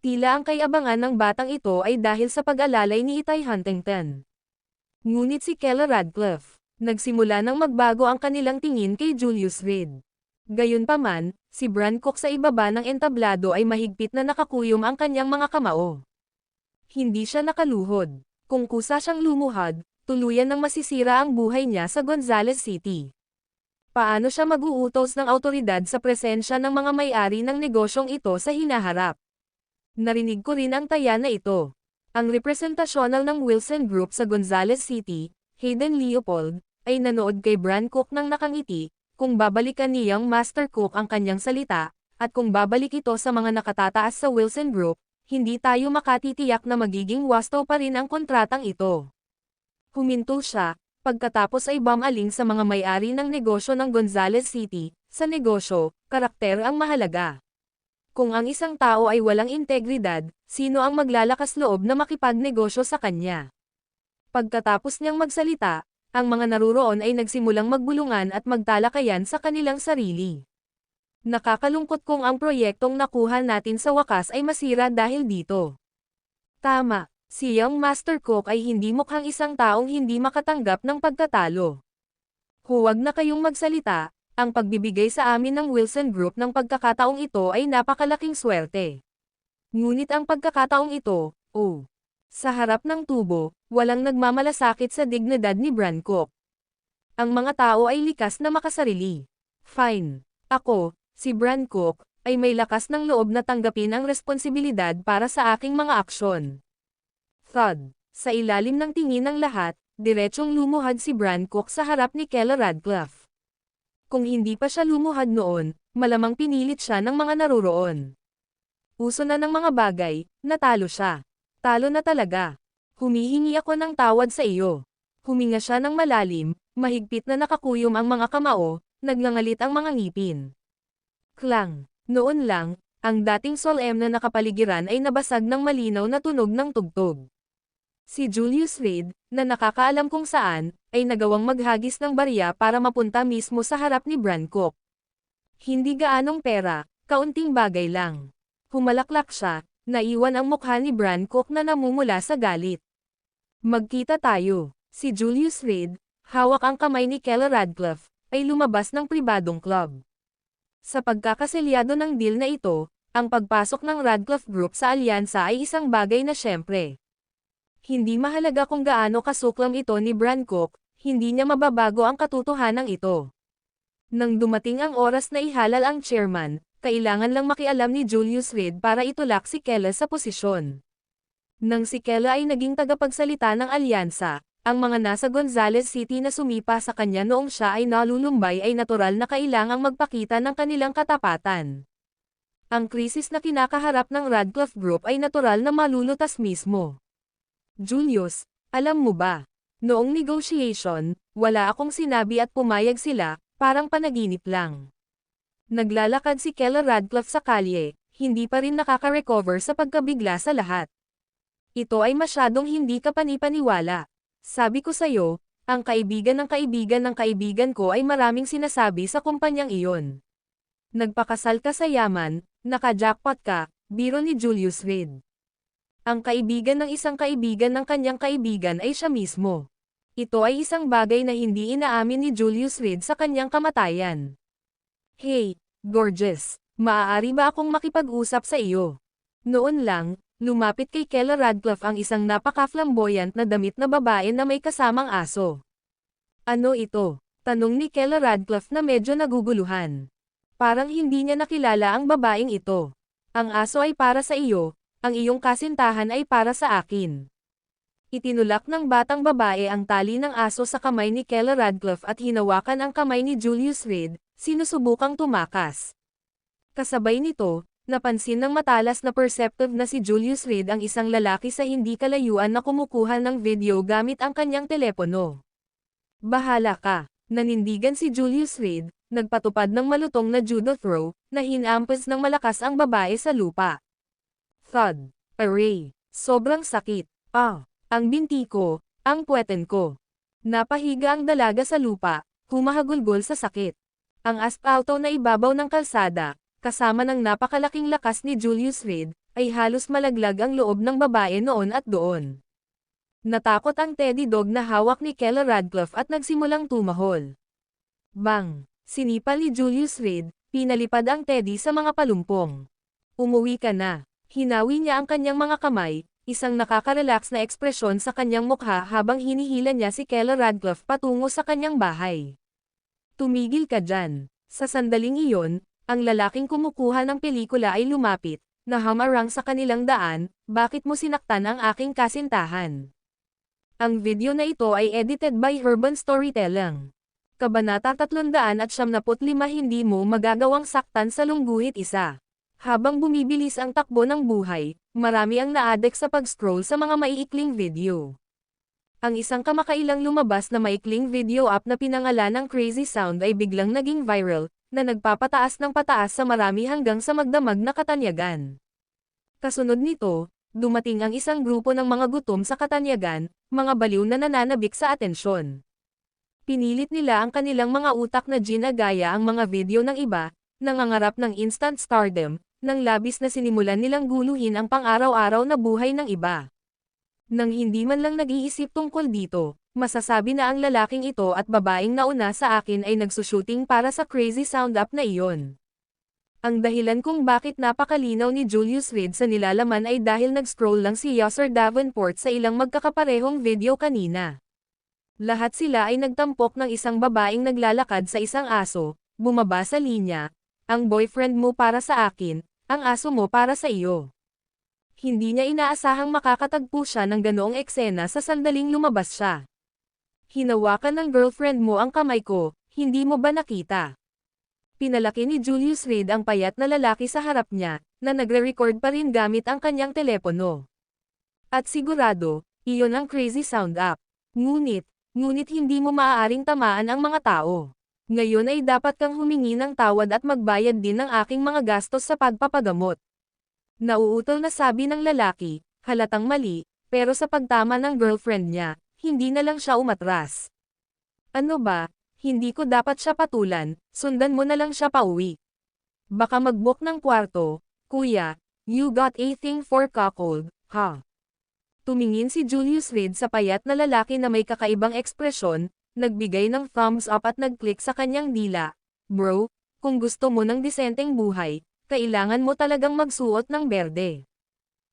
Speaker 2: Tila ang kay-abangan ng batang ito ay dahil sa pag-alalay ni Itay Huntington. Ngunit si Keller Radcliffe, nagsimula nang magbago ang kanilang tingin kay Julius Reed. Gayunpaman, si Bran Cook sa ibaba ng entablado ay mahigpit na nakakuyom ang kanyang mga kamao. Hindi siya nakaluhod. Kung kusa siyang lumuhad, tuluyan nang masisira ang buhay niya sa Gonzales City. Paano siya mag-uutos ng awtoridad sa presensya ng mga may-ari ng negosyong ito sa hinaharap? Narinig ko rin ang taya na ito. Ang representasyonal ng Wilson Group sa Gonzales City, Hayden Leopold, ay nanood kay Bran Cook ng nakangiti, kung babalikan ni Young Master Cook ang kanyang salita, at kung babalik ito sa mga nakatataas sa Wilson Group, hindi tayo makatitiyak na magiging wasto pa rin ang kontratang ito. Huminto siya, pagkatapos ay bumaling sa mga may-ari ng negosyo ng Gonzales City. Sa negosyo, karakter ang mahalaga. Kung ang isang tao ay walang integridad, sino ang maglalakas loob na makipagnegosyo sa kanya? Pagkatapos niyang magsalita, ang mga naruroon ay nagsimulang magbulungan at magtalakayan sa kanilang sarili. Nakakalungkot kung ang proyektong nakuha natin sa wakas ay masira dahil dito. Tama, si Young Master Cook ay hindi mukhang isang taong hindi makatanggap ng pagkatalo. Huwag na kayong magsalita, ang pagbibigay sa amin ng Wilson Group ng pagkakataong ito ay napakalaking swerte. Ngunit ang pagkakataong ito, sa harap ng tubo, walang nagmamalasakit sa dignidad ni Brancook. Ang mga tao ay likas na makasarili. Fine. Ako, si Brancook, ay may lakas ng loob na tanggapin ang responsibilidad para sa aking mga aksyon. Thud. Sa ilalim ng tingin ng lahat, diretsong lumuhad si Brancook sa harap ni Keller Radcliffe. Kung hindi pa siya lumuhad noon, malamang pinilit siya ng mga naruroon. Uso na ng mga bagay, natalo siya. Talo na talaga. Humihingi ako ng tawad sa iyo. Huminga siya ng malalim, mahigpit na nakakuyom ang mga kamao, nagngangalit ang mga ngipin. Klang. Noon lang, ang dating solemn na nakapaligiran ay nabasag ng malinaw na tunog ng tugtog. Si Julius Reed, na nakakaalam kung saan, ay nagawang maghagis ng barya para mapunta mismo sa harap ni Brancook. Hindi gaanong pera, kaunting bagay lang. Humalaklak siya, naiwan ang mukha ni Brancook na namumula sa galit. Magkita tayo. Si Julius Reed, hawak ang kamay ni Keller Radcliffe, ay lumabas ng pribadong club. Sa pagkakaselyado ng deal na ito, ang pagpasok ng Radcliffe Group sa alyansa ay isang bagay na syempre. Hindi mahalaga kung gaano kasuklam ito ni Brancook, hindi niya mababago ang katotohanan ito. Nang dumating ang oras na ihalal ang chairman, kailangan lang makialam ni Julius Reed para itulak si Keller sa posisyon. Nang si Keller ay naging tagapagsalita ng alyansa, ang mga nasa Gonzales City na sumipa sa kanya noong siya ay nalulumbay ay natural na kailangang magpakita ng kanilang katapatan. Ang krisis na kinakaharap ng Radcliffe Group ay natural na malulutas mismo. Julius, alam mo ba? Noong negotiation, wala akong sinabi at pumayag sila, parang panaginip lang. Naglalakad si Keller Radcliffe sa kalye, hindi pa rin nakaka-recover sa pagkabigla sa lahat. Ito ay masyadong hindi kapanipaniwala. Sabi ko sa'yo, ang kaibigan ng kaibigan ko ay maraming sinasabi sa kumpanyang iyon. Nagpakasal ka sa yaman, naka-jackpot ka, biro ni Julius Reed. Ang kaibigan ng isang kaibigan ng kanyang kaibigan ay siya mismo. Ito ay isang bagay na hindi inaamin ni Julius Reed sa kanyang kamatayan. Hey, gorgeous, maaari ba akong makipag-usap sa iyo? Noon lang, lumapit kay Keller Radcliffe ang isang napaka-flamboyant na damit na babae na may kasamang aso. Ano ito? Tanong ni Keller Radcliffe na medyo naguguluhan. Parang hindi niya nakilala ang babaeng ito. Ang aso ay para sa iyo, ang iyong kasintahan ay para sa akin. Itinulak ng batang babae ang tali ng aso sa kamay ni Keller Radcliffe at hinawakan ang kamay ni Julius Reed, sinusubukang tumakas. Kasabay nito, napansin ng matalas na perceptive na si Julius Reed ang isang lalaki sa hindi kalayuan na kumukuha ng video gamit ang kanyang telepono. Bahala ka, nanindigan si Julius Reed, nagpatupad ng malutong na judo throw, na hinampas ng malakas ang babae sa lupa. Thud. Array. Sobrang sakit. Ang binti ko, ang puweten ko. Napahiga ang dalaga sa lupa, humahagulgol sa sakit. Ang aspalto na ibabaw ng kalsada, kasama ng napakalaking lakas ni Julius Reed, ay halos malaglag ang loob ng babae noon at doon. Natakot ang teddy dog na hawak ni Keller Radcliffe at nagsimulang tumahol. Bang! Sinipal ni Julius Reed, pinalipad ang teddy sa mga palumpong. Umuwi ka na. Hinawi niya ang kanyang mga kamay, isang nakaka-relax na ekspresyon sa kanyang mukha habang hinihila niya si Keller Radcliffe patungo sa kanyang bahay. Tumigil ka dyan. Sa sandaling iyon, ang lalaking kumukuha ng pelikula ay lumapit, na hamarang sa kanilang daan, bakit mo sinaktan ang aking kasintahan? Ang video na ito ay edited by Urban Storytelling. Kabanata 375 Hindi mo magagawang saktan sa lungguhit isa. Habang bumibilis ang takbo ng buhay, marami ang na-addict sa pag-scroll sa mga maiikling video. Ang isang kamakailang lumabas na maikling video app na pinangalan ng Crazy Sound ay biglang naging viral, na nagpapataas ng pataas sa marami hanggang sa magdamag na katanyagan. Kasunod nito, dumating ang isang grupo ng mga gutom sa katanyagan, mga baliw na nananabik sa atensyon. Pinilit nila ang kanilang mga utak na ginagaya ang mga video ng iba, nangangarap ng instant stardom, nang labis na sinimulan nilang guluhin ang pang-araw-araw na buhay ng iba. Nang hindi man lang nag-iisip tungkol dito, masasabi na ang lalaking ito at babaeng nauna sa akin ay nagsushooting para sa crazy sound up na iyon. Ang dahilan kung bakit napakalinaw ni Julius Reed sa nilalaman ay dahil nag-scroll lang si Yasser Davenport sa ilang magkakaparehong video kanina. Lahat sila ay nagtampok ng isang babaeng naglalakad sa isang aso, bumaba sa linya, ang boyfriend mo para sa akin, ang aso mo para sa iyo. Hindi niya inaasahang makakatagpo siya ng ganoong eksena sa sandaling lumabas siya. Hinawakan ng girlfriend mo ang kamay ko, hindi mo ba nakita? Pinalaki ni Julius Reed ang payat na lalaki sa harap niya, na nagre-record pa rin gamit ang kanyang telepono. At sigurado, iyon ang crazy sound up. Ngunit hindi mo maaaring tamaan ang mga tao. Ngayon ay dapat kang humingi ng tawad at magbayad din ng aking mga gastos sa pagpapagamot. Nauutol na sabi ng lalaki, halatang mali, pero sa pagtama ng girlfriend niya, hindi na lang siya umatras. Ano ba, hindi ko dapat siya patulan, sundan mo na lang siya pauwi. Baka mag-book ng kwarto, kuya, you got a thing for cuckold, ha? Tumingin si Julius Reed sa payat na lalaki na may kakaibang ekspresyon, nagbigay ng thumbs up at nag-click sa kanyang dila. Bro, kung gusto mo ng disenteng buhay, kailangan mo talagang magsuot ng berde.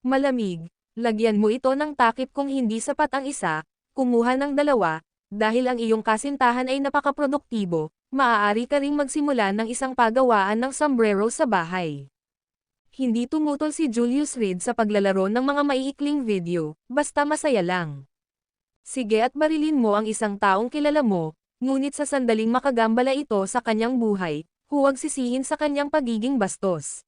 Speaker 2: Malamig, lagyan mo ito ng takip kung hindi sapat ang isa, kumuha ng dalawa, dahil ang iyong kasintahan ay napakaproduktibo, maaari ka ring magsimula ng isang pagawaan ng sombrero sa bahay. Hindi tumutol si Julius Reed sa paglalaro ng mga maiikling video, basta masaya lang. Sige at barilin mo ang isang taong kilala mo, ngunit sa sandaling makagambala ito sa kanyang buhay, huwag sisihin sa kanyang pagiging bastos.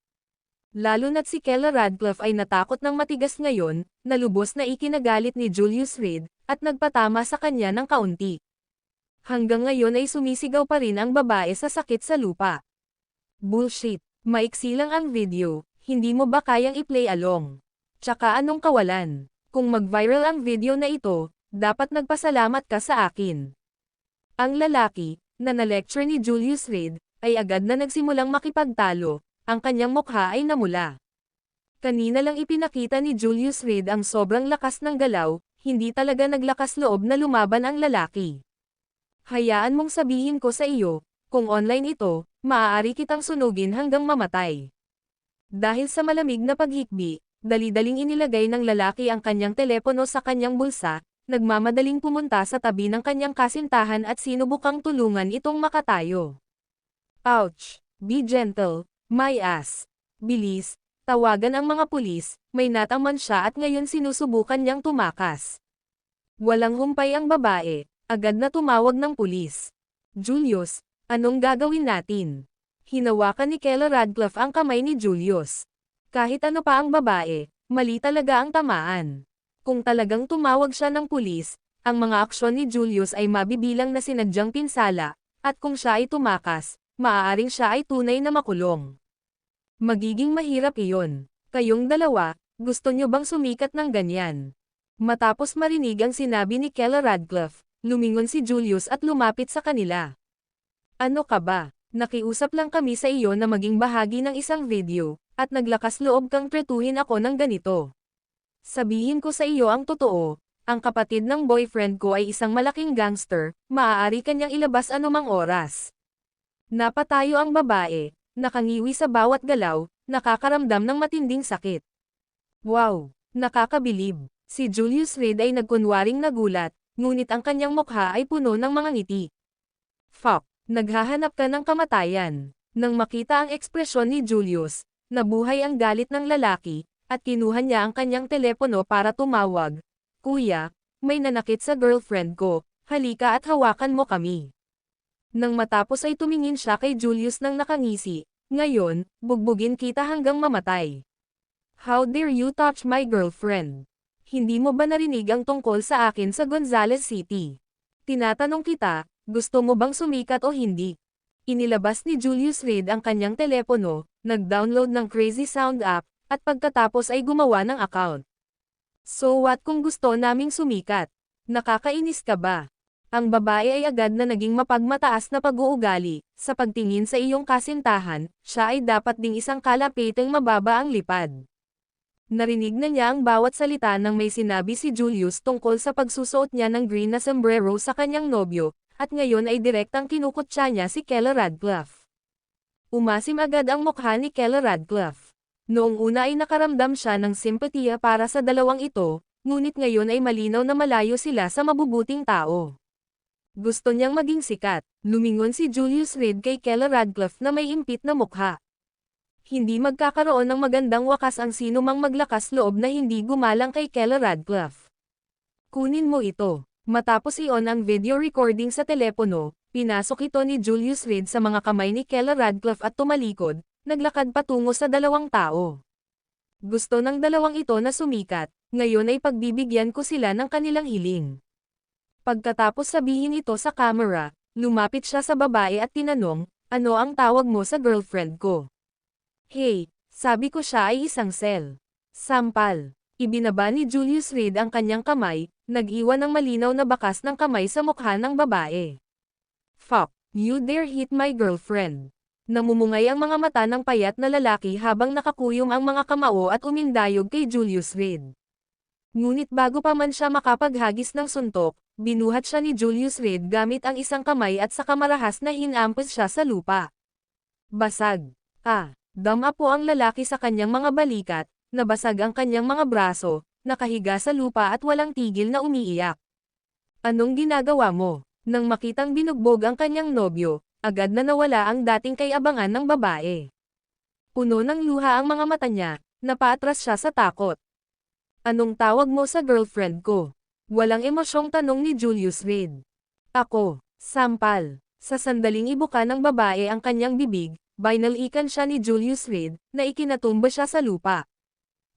Speaker 2: Lalo na't si Kella Radcliffe ay natakot ng matigas ngayon, na lubos na ikinagalit ni Julius Reed, at nagpatama sa kanya ng kaunti. Hanggang ngayon ay sumisigaw pa rin ang babae sa sakit sa lupa. Bullshit, maiksi lang ang video, hindi mo ba kayang i-play along? Tsaka anong kawalan? Kung mag-viral ang video na ito, dapat nagpasalamat ka sa akin. Ang lalaki, na na-lecture ni Julius Reed, ay agad na nagsimulang makipagtalo, ang kanyang mukha ay namula. Kanina lang ipinakita ni Julius Reed ang sobrang lakas ng galaw, hindi talaga naglakas loob na lumaban ang lalaki. Hayaan mong sabihin ko sa iyo, kung online ito, maaari kitang sunugin hanggang mamatay. Dahil sa malamig na paghikbi, dali-daling inilagay ng lalaki ang kanyang telepono sa kanyang bulsa, nagmamadaling pumunta sa tabi ng kanyang kasintahan at sinubukang tulungan itong makatayo. Ouch! Be gentle, my ass. Bilis, tawagan ang mga pulis, may nataman siya at ngayon sinusubukan niyang tumakas. Walang humpay ang babae, agad na tumawag ng pulis. Julius, anong gagawin natin? Hinawakan ni Kella Radcliffe ang kamay ni Julius. Kahit ano pa ang babae, mali talaga ang tamaan. Kung talagang tumawag siya ng pulis, ang mga aksyon ni Julius ay mabibilang na sinadyang pinsala, at kung siya ay tumakas, maaaring siya ay tunay na makulong. Magiging mahirap iyon. Kayong dalawa, gusto nyo bang sumikat ng ganyan? Matapos marinig ang sinabi ni Kella Radcliffe, lumingon si Julius at lumapit sa kanila. Ano ka ba? Nakiusap lang kami sa iyo na maging bahagi ng isang video, at naglakas loob kang tretuhin ako ng ganito. Sabihin ko sa iyo ang totoo, ang kapatid ng boyfriend ko ay isang malaking gangster, maaari kanyang ilabas anumang oras. Napatayo ang babae, nakangiwi sa bawat galaw, nakakaramdam ng matinding sakit. Wow, nakakabilib. Si Julius Reed ay nagkunwaring nagulat, ngunit ang kanyang mukha ay puno ng mga ngiti. Fuck, naghahanap ka ng kamatayan. Nang makita ang ekspresyon ni Julius, nabuhay ang galit ng lalaki, at kinuha niya ang kanyang telepono para tumawag. Kuya, may nanakit sa girlfriend ko, halika at hawakan mo kami. Nang matapos ay tumingin siya kay Julius nang nakangisi, ngayon, bugbugin kita hanggang mamatay. How dare you touch my girlfriend? Hindi mo ba narinig ang tungkol sa akin sa Gonzales City? Tinatanong kita, gusto mo bang sumikat o hindi? Inilabas ni Julius Reed ang kanyang telepono, nag-download ng Crazy Sound app, at pagkatapos ay gumawa ng account. So what kung gusto naming sumikat? Nakakainis ka ba? Ang babae ay agad na naging mapagmataas na pag-uugali, sa pagtingin sa iyong kasintahan, siya ay dapat ding isang kalapiteng mababa ang lipad. Narinig na niya ang bawat salita nang may sinabi si Julius tungkol sa pagsusuot niya ng green na sombrero sa kanyang nobyo, at ngayon ay direktang kinukutya niya si Kella Radcliffe. Umasim agad ang mukha ni Kella Radcliffe. Noong una ay nakaramdam siya ng simpatiya para sa dalawang ito, ngunit ngayon ay malinaw na malayo sila sa mabubuting tao. Gusto niyang maging sikat, lumingon si Julius Reed kay Kella Radcliffe na may impit na mukha. Hindi magkakaroon ng magandang wakas ang sino mang maglakas loob na hindi gumalang kay Kella Radcliffe. Kunin mo ito. Matapos iyon ang video recording sa telepono, pinasok ito ni Julius Reed sa mga kamay ni Kella Radcliffe at tumalikod, naglakad patungo sa dalawang tao. Gusto ng dalawang ito na sumikat, ngayon ay pagbibigyan ko sila ng kanilang hiling. Pagkatapos sabihin ito sa camera, lumapit siya sa babae at tinanong, ano ang tawag mo sa girlfriend ko? Hey, sabi ko siya ay isang sel. Sampal. Ibinaba ni Julius Reed ang kanyang kamay, nag-iwan ng malinaw na bakas ng kamay sa mukha ng babae. Fuck, you dare hit my girlfriend. Namumungay ang mga mata ng payat na lalaki habang nakakuyom ang mga kamao at umindayog kay Julius Reed. Ngunit bago pa man siya makapaghagis ng suntok, binuhat siya ni Julius Reed gamit ang isang kamay at sa kamarahas na hinampos siya sa lupa. Basag. Dama po ang lalaki sa kanyang mga balikat, nabasag ang kanyang mga braso, nakahiga sa lupa at walang tigil na umiiyak. Anong ginagawa mo? Nang makitang binugbog ang kanyang nobyo, agad na nawala ang dating kay-abangan ng babae. Puno ng luha ang mga mata niya, napaatras siya sa takot. Anong tawag mo sa girlfriend ko? Walang emosyong tanong ni Julius Reed. Ako, sampal. Sa sandaling ibuka ng babae ang kanyang bibig, binalikan siya ni Julius Reed, na ikinatumba siya sa lupa.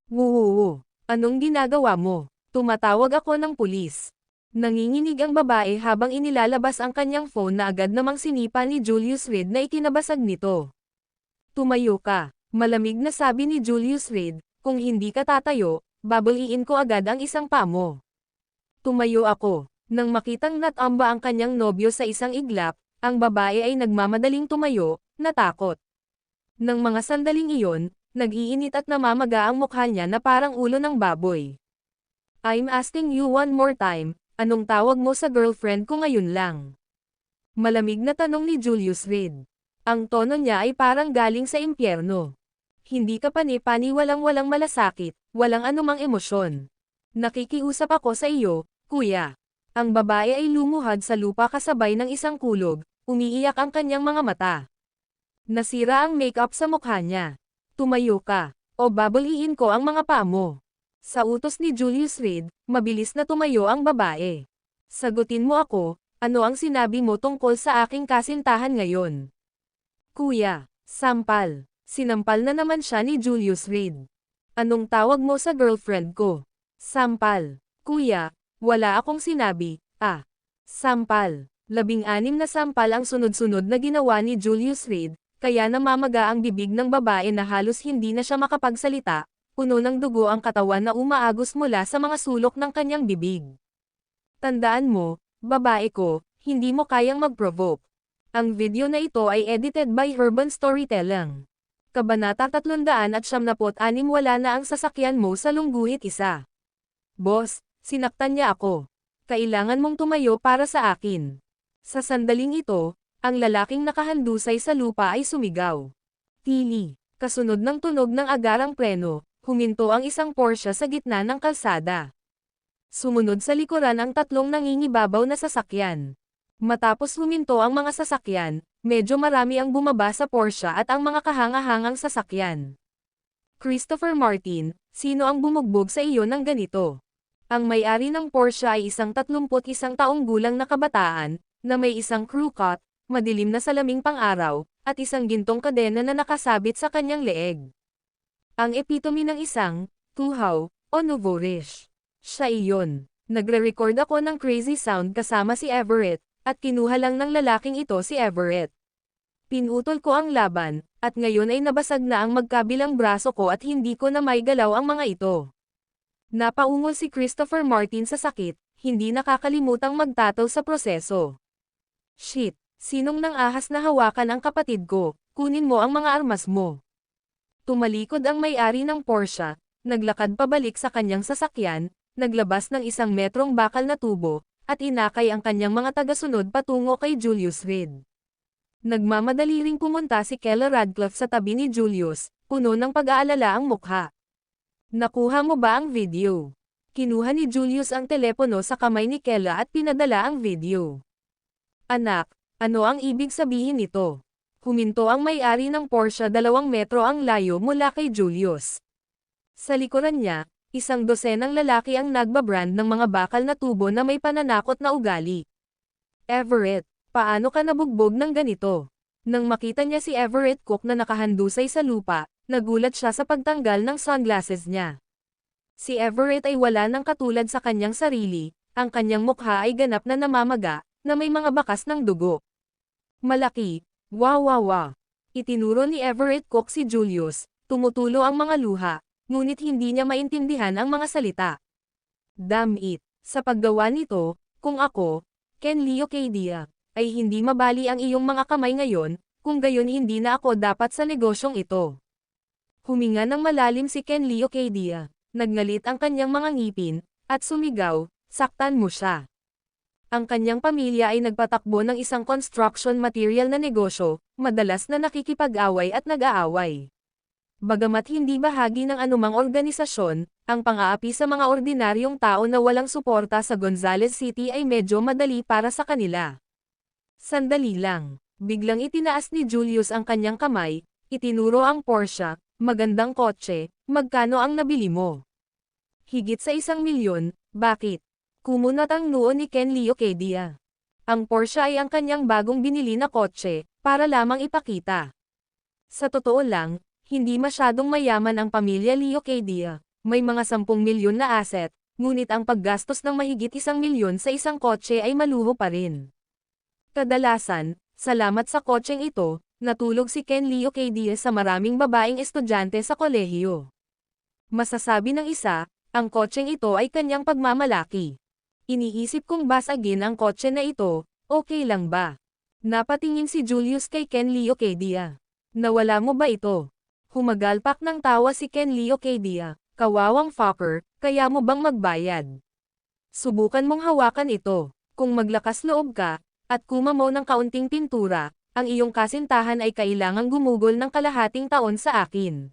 Speaker 2: Wuhuhu, anong ginagawa mo? Tumatawag ako ng pulis. Nanginginig ang babae habang inilalabas ang kanyang phone na agad namang sinipa ni Julius Reed na ikinabasag nito. Tumayo ka, malamig na sabi ni Julius Reed, kung hindi ka tatayo, babaliin ko agad ang isang paa mo. Tumayo ako. Nang makitang natamba ang kanyang nobyo sa isang iglap, ang babae ay nagmamadaling tumayo, natakot. Nang mga sandaling iyon, nag-iinit at namamaga ang mukha niya na parang ulo ng baboy. I'm asking you one more time, anong tawag mo sa girlfriend ko ngayon lang? Malamig na tanong ni Julius Reed. Ang tono niya ay parang galing sa impyerno. Hindi ka pani-walang malasakit, walang anumang emosyon. Nakikiusap ako sa iyo, kuya. Ang babae ay lumuhad sa lupa kasabay ng isang kulog, umiiyak ang kanyang mga mata. Nasira ang makeup sa mukha niya. Tumayo ka, o babaliin ko ang mga paa mo. Sa utos ni Julius Reed, mabilis na tumayo ang babae. Sagutin mo ako, ano ang sinabi mo tungkol sa aking kasintahan ngayon? Kuya, sampal. Sinampal na naman siya ni Julius Reed. Anong tawag mo sa girlfriend ko? Sampal. Kuya, wala akong sinabi, Sampal. 16 na sampal ang sunod-sunod na ginawa ni Julius Reed, kaya namamaga ang bibig ng babae na halos hindi na siya makapagsalita, puno ng dugo ang katawan na umaagos mula sa mga sulok ng kanyang bibig. Tandaan mo, babae ko, hindi mo kayang mag-provoke. Ang video na ito ay edited by Urban Storytelling. Kabanata 376. Wala na ang sasakyan mo sa Lungguhit 1. Boss, sinaktan niya ako. Kailangan mong tumayo para sa akin. Sa sandaling ito, ang lalaking nakahandusay sa lupa ay sumigaw. Tili, kasunod ng tunog ng agarang preno, huminto ang isang Porsche sa gitna ng kalsada. Sumunod sa likuran ang tatlong nangingibabaw na sasakyan. Matapos huminto ang mga sasakyan, medyo marami ang bumaba sa Porsche at ang mga kahanga-hangang sasakyan. Christopher Martin, sino ang bumugbog sa iyo ng ganito? Ang may-ari ng Porsche ay isang 31 taong gulang na kabataan, na may isang crew cut, madilim na salaming pang-araw, at isang gintong kadena na nakasabit sa kanyang leeg. Ang epitome ng isang tuhaw o nourish. Siya iyon. Nagre-record ako ng Crazy Sound kasama si Everett, at kinuha lang ng lalaking ito si Everett. Pinutol ko ang laban, at ngayon ay nabasag na ang magkabilang braso ko at hindi ko na maigalaw ang mga ito. Napaungol si Christopher Martin sa sakit, hindi nakakalimutang magtataw sa proseso. Shit, sinong nang ahas na hawakan ang kapatid ko, kunin mo ang mga armas mo. Tumalikod ang may-ari ng Porsche, naglakad pabalik sa kanyang sasakyan, naglabas ng 1 metrong bakal na tubo, at inakay ang kanyang mga tagasunod patungo kay Julius Reed. Nagmamadali ring pumunta si Kella Radcliffe sa tabi ni Julius, puno ng pag-aalala ang mukha. Nakuha mo ba ang video? Kinuha ni Julius ang telepono sa kamay ni Kella at pinadala ang video. Anak, ano ang ibig sabihin nito? Huminto ang may-ari ng Porsche 2 metro ang layo mula kay Julius. Sa likuran niya, 1 dosenang lalaki ang nagbabrand ng mga bakal na tubo na may pananakot na ugali. Everett, paano ka nabugbog ng ganito? Nang makita niya si Everett Cook na nakahandusay sa lupa, nagulat siya sa pagtanggal ng sunglasses niya. Si Everett ay wala ng katulad sa kanyang sarili, ang kanyang mukha ay ganap na namamaga, na may mga bakas ng dugo. Malaki, wow. Itinuro ni Everett Cook si Julius, tumutulo ang mga luha, ngunit hindi niya maintindihan ang mga salita. Damn it, sa paggawa nito, kung ako, Ken Leo Cadia, ay hindi mabali ang iyong mga kamay ngayon, kung gayon hindi na ako dapat sa negosyong ito. Huminga ng malalim si Ken Leo Cadia, nagngalit ang kanyang mga ngipin, at sumigaw, saktan mo siya. Ang kanyang pamilya ay nagpatakbo ng isang construction material na negosyo, madalas na nakikipag-away at nag-aaway. Bagamat hindi bahagi ng anumang organisasyon, ang pang-aapi sa mga ordinaryong tao na walang suporta sa Gonzales City ay medyo madali para sa kanila. Sandali lang, biglang itinaas ni Julius ang kanyang kamay, itinuro ang Porsche, magandang kotse, magkano ang nabili mo? Higit sa 1 milyon, bakit? Kumunat ang noo ni Ken Leo Cadia. Ang Porsche ay ang kanyang bagong binili na kotse, para lamang ipakita. Sa totoo lang, hindi masyadong mayaman ang pamilya Leo Cadia, may mga 10 milyon na asset, ngunit ang paggastos ng mahigit 1 milyon sa isang kotse ay maluho pa rin. Kadalasan, salamat sa kotseng ito, natulog si Ken Leo Cadia sa maraming babaeng estudyante sa kolehiyo. Masasabi ng isa, ang kotseng ito ay kanyang pagmamalaki. Iniisip kong basagin ang kotse na ito, okay lang ba? Napatingin si Julius kay Ken Leo Cadia. Nawala mo ba ito? Humagalpak ng tawa si Ken Leo Cadia, kawawang fucker, kaya mo bang magbayad? Subukan mong hawakan ito, kung maglakas loob ka, at kumamaw ng kaunting pintura, ang iyong kasintahan ay kailangang gumugol ng kalahating taon sa akin.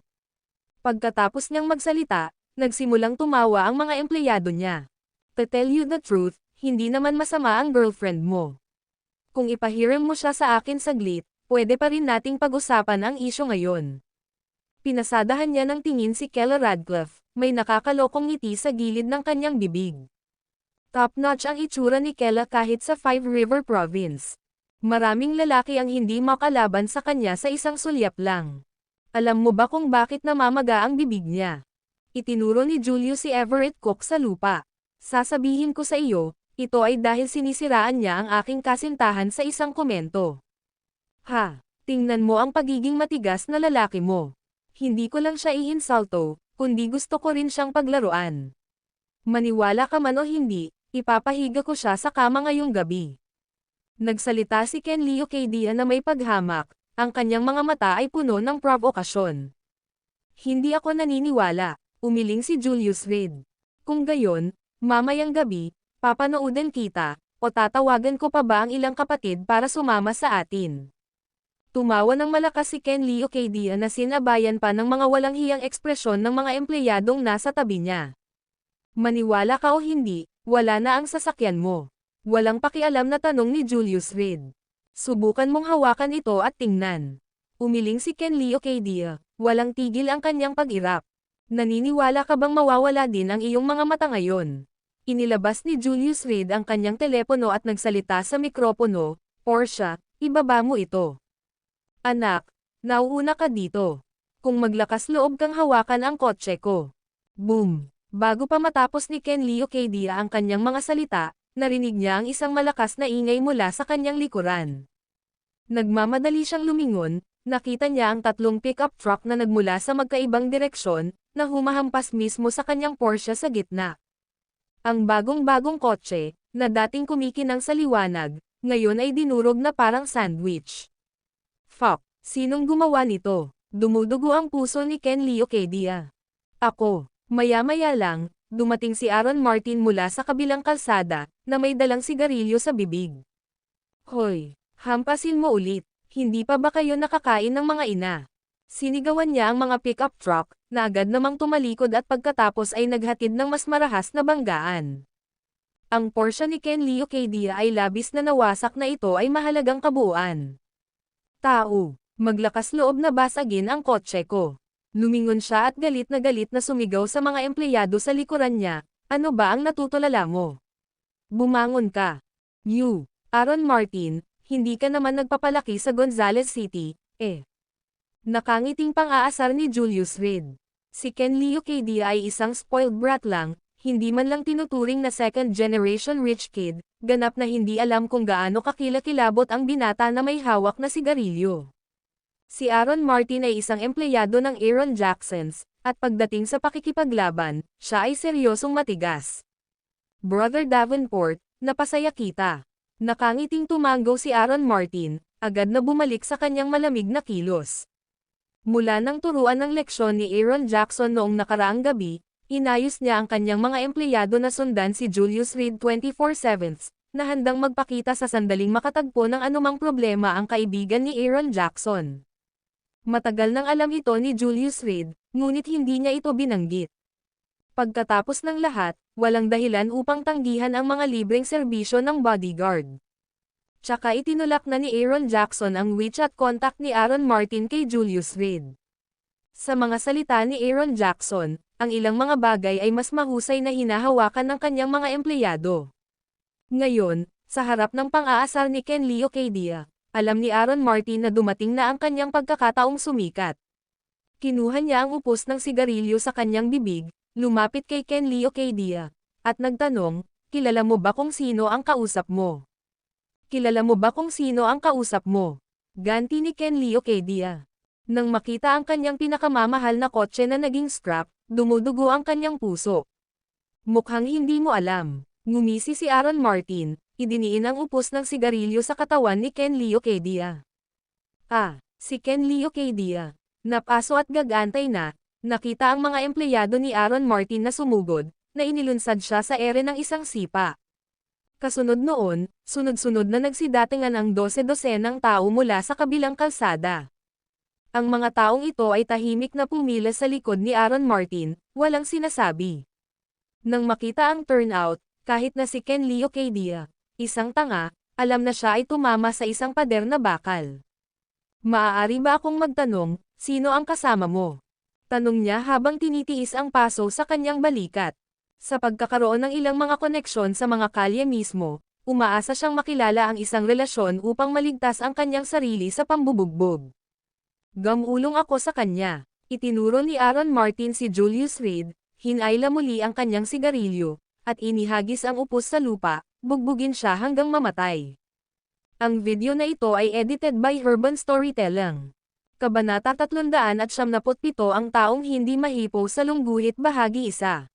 Speaker 2: Pagkatapos niyang magsalita, nagsimulang tumawa ang mga empleyado niya. To tell you the truth, hindi naman masama ang girlfriend mo. Kung ipahiram mo siya sa akin saglit, pwede pa rin nating pag-usapan ang isyu ngayon. Pinasadahan niya ng tingin si Kella Radcliffe, may nakakalokong ngiti sa gilid ng kanyang bibig. Top-notch ang itsura ni Kella kahit sa Five River Province. Maraming lalaki ang hindi makalaban sa kanya sa isang sulyap lang. Alam mo ba kung bakit namamaga ang bibig niya? Itinuro ni Julius si Everett Cook sa lupa. Sasabihin ko sa iyo, ito ay dahil sinisiraan niya ang aking kasintahan sa isang komento. Ha, tingnan mo ang pagiging matigas na lalaki mo. Hindi ko lang siya iinsulto, kundi gusto ko rin siyang paglaruan. Maniwala ka man o hindi, ipapahiga ko siya sa kama ngayong gabi. Nagsalita si Ken Leo Cadia na may paghamak, ang kanyang mga mata ay puno ng provokasyon. Hindi ako naniniwala, umiling si Julius Reed. Kung gayon, mamayang gabi, papanoodin kita, o tatawagan ko pa ba ang ilang kapatid para sumama sa atin? Tumawa ng malakas si Ken Leo Cadia na sinabayan pa ng mga walang hiyang ekspresyon ng mga empleyadong nasa tabi niya. Maniwala ka o hindi, wala na ang sasakyan mo. Walang pakialam na tanong ni Julius Reed. Subukan mong hawakan ito at tingnan. Umiling si Ken Leo Cadia, walang tigil ang kanyang pag-irap. Naniniwala ka bang mawawala din ang iyong mga mata ngayon? Inilabas ni Julius Reed ang kanyang telepono at nagsalita sa mikropono, Porsche, ibaba mo ito. Anak, nauuna ka dito. Kung maglakas loob kang hawakan ang kotse ko. Boom! Bago pa matapos ni Ken Leo Cadia ang kanyang mga salita, narinig niya ang isang malakas na ingay mula sa kanyang likuran. Nagmamadali siyang lumingon, nakita niya ang tatlong pickup truck na nagmula sa magkaibang direksyon, na humahampas mismo sa kanyang Porsche sa gitna. Ang bagong-bagong kotse, na dating kumikinang sa liwanag, ngayon ay dinurog na parang sandwich. Fuck, sinong gumawa nito? Dumudugo ang puso ni Ken Leocadia. Ako. Maya-maya lang, dumating si Aaron Martin mula sa kabilang kalsada, na may dalang sigarilyo sa bibig. Hoy, hampasin mo ulit, hindi pa ba kayo nakakain ng mga ina? Sinigawan niya ang mga pickup truck, na agad namang tumalikod at pagkatapos ay naghatid ng mas marahas na banggaan. Ang Porsche ni Ken Leocadia ay labis na nawasak na ito ay mahalagang kabuuan. Tao, maglakas loob na basagin ang kotse ko. Lumingon siya at galit na sumigaw sa mga empleyado sa likuran niya, ano ba ang natutulala mo? Bumangon ka. You, Aaron Martin, hindi ka naman nagpapalaki sa Gonzales City, eh. Nakangiting pang-aasar ni Julius Reed. Si Ken Leocadia ay isang spoiled brat lang, hindi man lang tinuturing na second-generation rich kid, ganap na hindi alam kung gaano kakilakilabot ang binata na may hawak na sigarilyo. Si Aaron Martin ay isang empleyado ng Aaron Jacksons, at pagdating sa pakikipaglaban, siya ay seryosong matigas. Brother Davenport, napasaya kita. Nakangiting tumango si Aaron Martin, agad na bumalik sa kanyang malamig na kilos. Mula nang turuan ng leksyon ni Aaron Jackson noong nakaraang gabi, inayos niya ang kanyang mga empleyado na sundan si Julius Reed 24/7, na handang magpakita sa sandaling makatagpo ng anumang problema ang kaibigan ni Aaron Jackson. Matagal nang alam ito ni Julius Reed, ngunit hindi niya ito binanggit. Pagkatapos ng lahat, walang dahilan upang tanggihan ang mga libreng serbisyo ng bodyguard. Tsaka itinulak na ni Aaron Jackson ang WeChat contact ni Aaron Martin kay Julius Reed. Sa mga salita ni Aaron Jackson, ang ilang mga bagay ay mas mahusay na hinahawakan ng kanyang mga empleyado. Ngayon, sa harap ng pang-aasar ni Ken Leocadia, alam ni Aaron Martin na dumating na ang kanyang pagkakataong sumikat. Kinuha niya ang upos ng sigarilyo sa kanyang bibig, lumapit kay Ken Leocadia, at nagtanong, kilala mo ba kung sino ang kausap mo? Kilala mo ba kung sino ang kausap mo? Ganti ni Ken Leocadia. Nang makita ang kanyang pinakamamahal na kotse na naging scrap, dumudugo ang kanyang puso. Mukhang hindi mo alam. Ngumisi si Aaron Martin, idiniin ang upos ng sigarilyo sa katawan ni Ken Leocadia. Si Ken Leocadia. Napaso at gagantay na, nakita ang mga empleyado ni Aaron Martin na sumugod, na inilunsad siya sa ere ng isang sipa. Kasunod noon, sunod-sunod na nagsidatingan ang 12-dosenang tao mula sa kabilang kalsada. Ang mga taong ito ay tahimik na pumila sa likod ni Aaron Martin, walang sinasabi. Nang makita ang turnout, kahit na si Ken Leocadia, isang tanga, alam na siya ay tumama sa isang pader na bakal. Maaari ba akong magtanong, sino ang kasama mo? Tanong niya habang tinitiis ang paso sa kanyang balikat. Sa pagkakaroon ng ilang mga koneksyon sa mga kalye mismo, umaasa siyang makilala ang isang relasyon upang maligtas ang kanyang sarili sa pambubugbog. Gamulong ako sa kanya. Itinuro ni Aaron Martin si Julius Reed, hinayla muli ang kanyang sigarilyo, at inihagis ang upos sa lupa, bugbugin siya hanggang mamatay. Ang video na ito ay edited by Urban Storytelling. Kabanata 377 ang taong hindi mahipo sa lungguhit bahagi 1.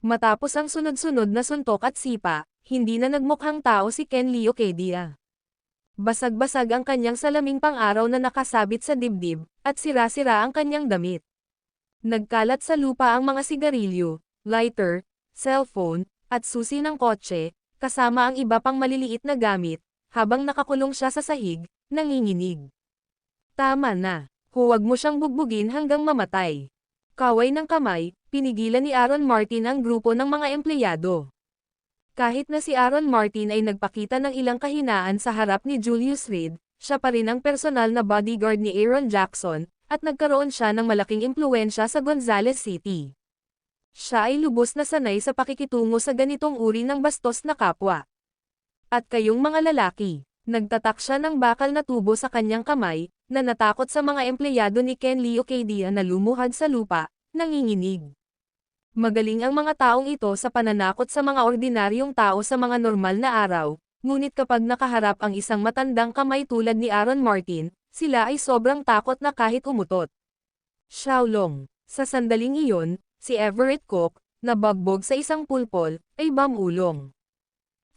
Speaker 2: Matapos ang sunod-sunod na suntok at sipa, hindi na nagmukhang tao si Ken Leocadia. Basag-basag ang kanyang salaming pang-araw na nakasabit sa dibdib, at sira-sira ang kanyang damit. Nagkalat sa lupa ang mga sigarilyo, lighter, cellphone, at susi ng kotse, kasama ang iba pang maliliit na gamit, habang nakakulong siya sa sahig, nanginginig. Tama na, huwag mo siyang bugbugin hanggang mamatay. Kaway ng kamay, pinigilan ni Aaron Martin ang grupo ng mga empleyado. Kahit na si Aaron Martin ay nagpakita ng ilang kahinaan sa harap ni Julius Reed, siya pa rin ang personal na bodyguard ni Aaron Jackson, at nagkaroon siya ng malaking impluwensya sa Gonzales City. Siya ay lubos na sanay sa pakikitungo sa ganitong uri ng bastos na kapwa. At kayong mga lalaki, nagtatak siya ng bakal na tubo sa kanyang kamay, na natakot sa mga empleyado ni Ken Leocadia na lumuhad sa lupa, nanginginig. Magaling ang mga taong ito sa pananakot sa mga ordinaryong tao sa mga normal na araw, ngunit kapag nakaharap ang isang matandang kamay tulad ni Aaron Martin, sila ay sobrang takot na kahit umutot. Xiaolong. Sa sandaling iyon, si Everett Cook, na bagbog sa isang pulpol, ay bamulong.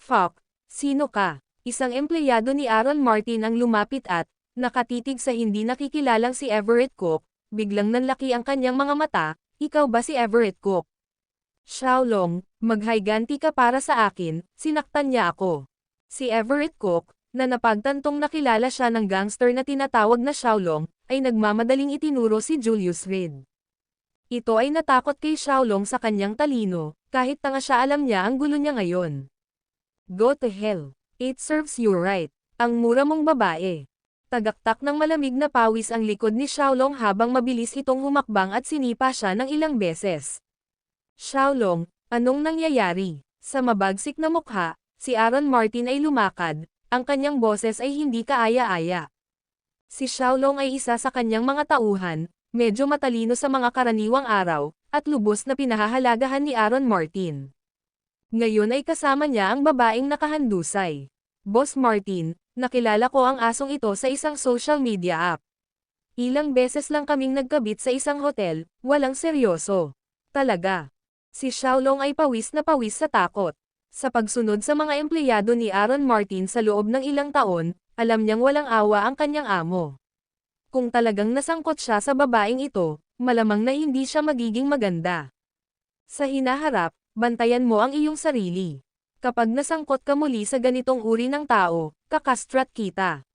Speaker 2: Fuck, sino ka? Isang empleyado ni Aaron Martin ang lumapit at, nakatitig sa hindi nakikilalang si Everett Cook, biglang nanlaki ang kanyang mga mata, ikaw ba si Everett Cook? Xiaolong, maghayganti ka para sa akin, sinaktan niya ako. Si Everett Cook, na napagtantong nakilala siya ng gangster na tinatawag na Xiaolong, ay nagmamadaling itinuro si Julius Reed. Ito ay natakot kay Xiaolong sa kanyang talino, kahit tanga siya alam niya ang gulo niya ngayon. Go to hell. It serves you right. Ang mura mong babae. Tagaktak ng malamig na pawis ang likod ni Xiaolong habang mabilis itong humakbang at sinipa siya ng ilang beses. Xiaolong, anong nangyayari? Sa mabagsik na mukha, si Aaron Martin ay lumakad, ang kanyang boses ay hindi kaaya-aya. Si Xiaolong ay isa sa kanyang mga tauhan, medyo matalino sa mga karaniwang araw, at lubos na pinahahalagahan ni Aaron Martin. Ngayon ay kasama niya ang babaeng nakahandusay. Boss Martin, nakilala ko ang asong ito sa isang social media app. Ilang beses lang kaming nagkabit sa isang hotel, walang seryoso. Talaga. Si Xiaolong ay pawis na pawis sa takot. Sa pagsunod sa mga empleyado ni Aaron Martin sa loob ng ilang taon, alam niyang walang awa ang kanyang amo. Kung talagang nasangkot siya sa babaeng ito, malamang na hindi siya magiging maganda. Sa hinaharap, bantayan mo ang iyong sarili. Kapag nasangkot ka muli sa ganitong uri ng tao, kakastrat kita.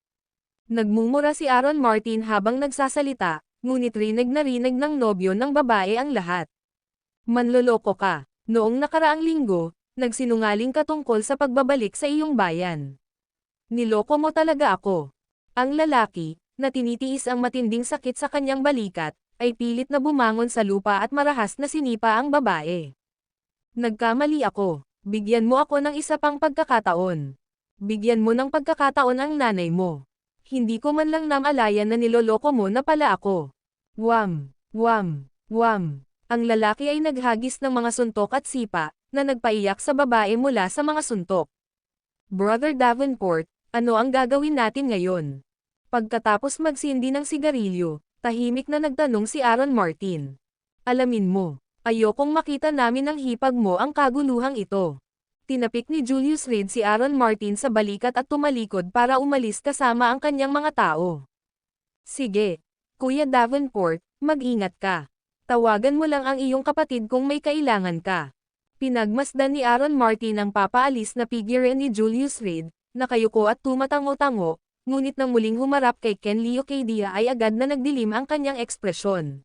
Speaker 2: Nagmumura si Aaron Martin habang nagsasalita, ngunit rinig na rinig ng nobyo ng babae ang lahat. Manloloko ka. Noong nakaraang linggo, nagsinungaling ka tungkol sa pagbabalik sa iyong bayan. Niloko mo talaga ako. Ang lalaki, na tinitiis ang matinding sakit sa kanyang balikat, ay pilit na bumangon sa lupa at marahas na sinipa ang babae. Nagkamali ako. Bigyan mo ako ng isa pang pagkakataon. Bigyan mo ng pagkakataon ang nanay mo. Hindi ko man lang namalayan na niloloko mo na pala ako. Wham! Wham! Wham! Ang lalaki ay naghagis ng mga suntok at sipa, na nagpaiyak sa babae mula sa mga suntok. Brother Davenport, ano ang gagawin natin ngayon? Pagkatapos magsindi ng sigarilyo, tahimik na nagtanong si Aaron Martin. Alamin mo. Ayokong makita namin ng hipag mo ang kaguluhang ito. Tinapik ni Julius Reed si Aaron Martin sa balikat at tumalikod para umalis kasama ang kanyang mga tao. Sige, Kuya Davenport, mag-ingat ka. Tawagan mo lang ang iyong kapatid kung may kailangan ka. Pinagmasdan ni Aaron Martin ang papaalis na figure ni Julius Reed, nakayuko at tumatango-tango, ngunit nang muling humarap kay Ken Leocadia ay agad na nagdilim ang kanyang ekspresyon.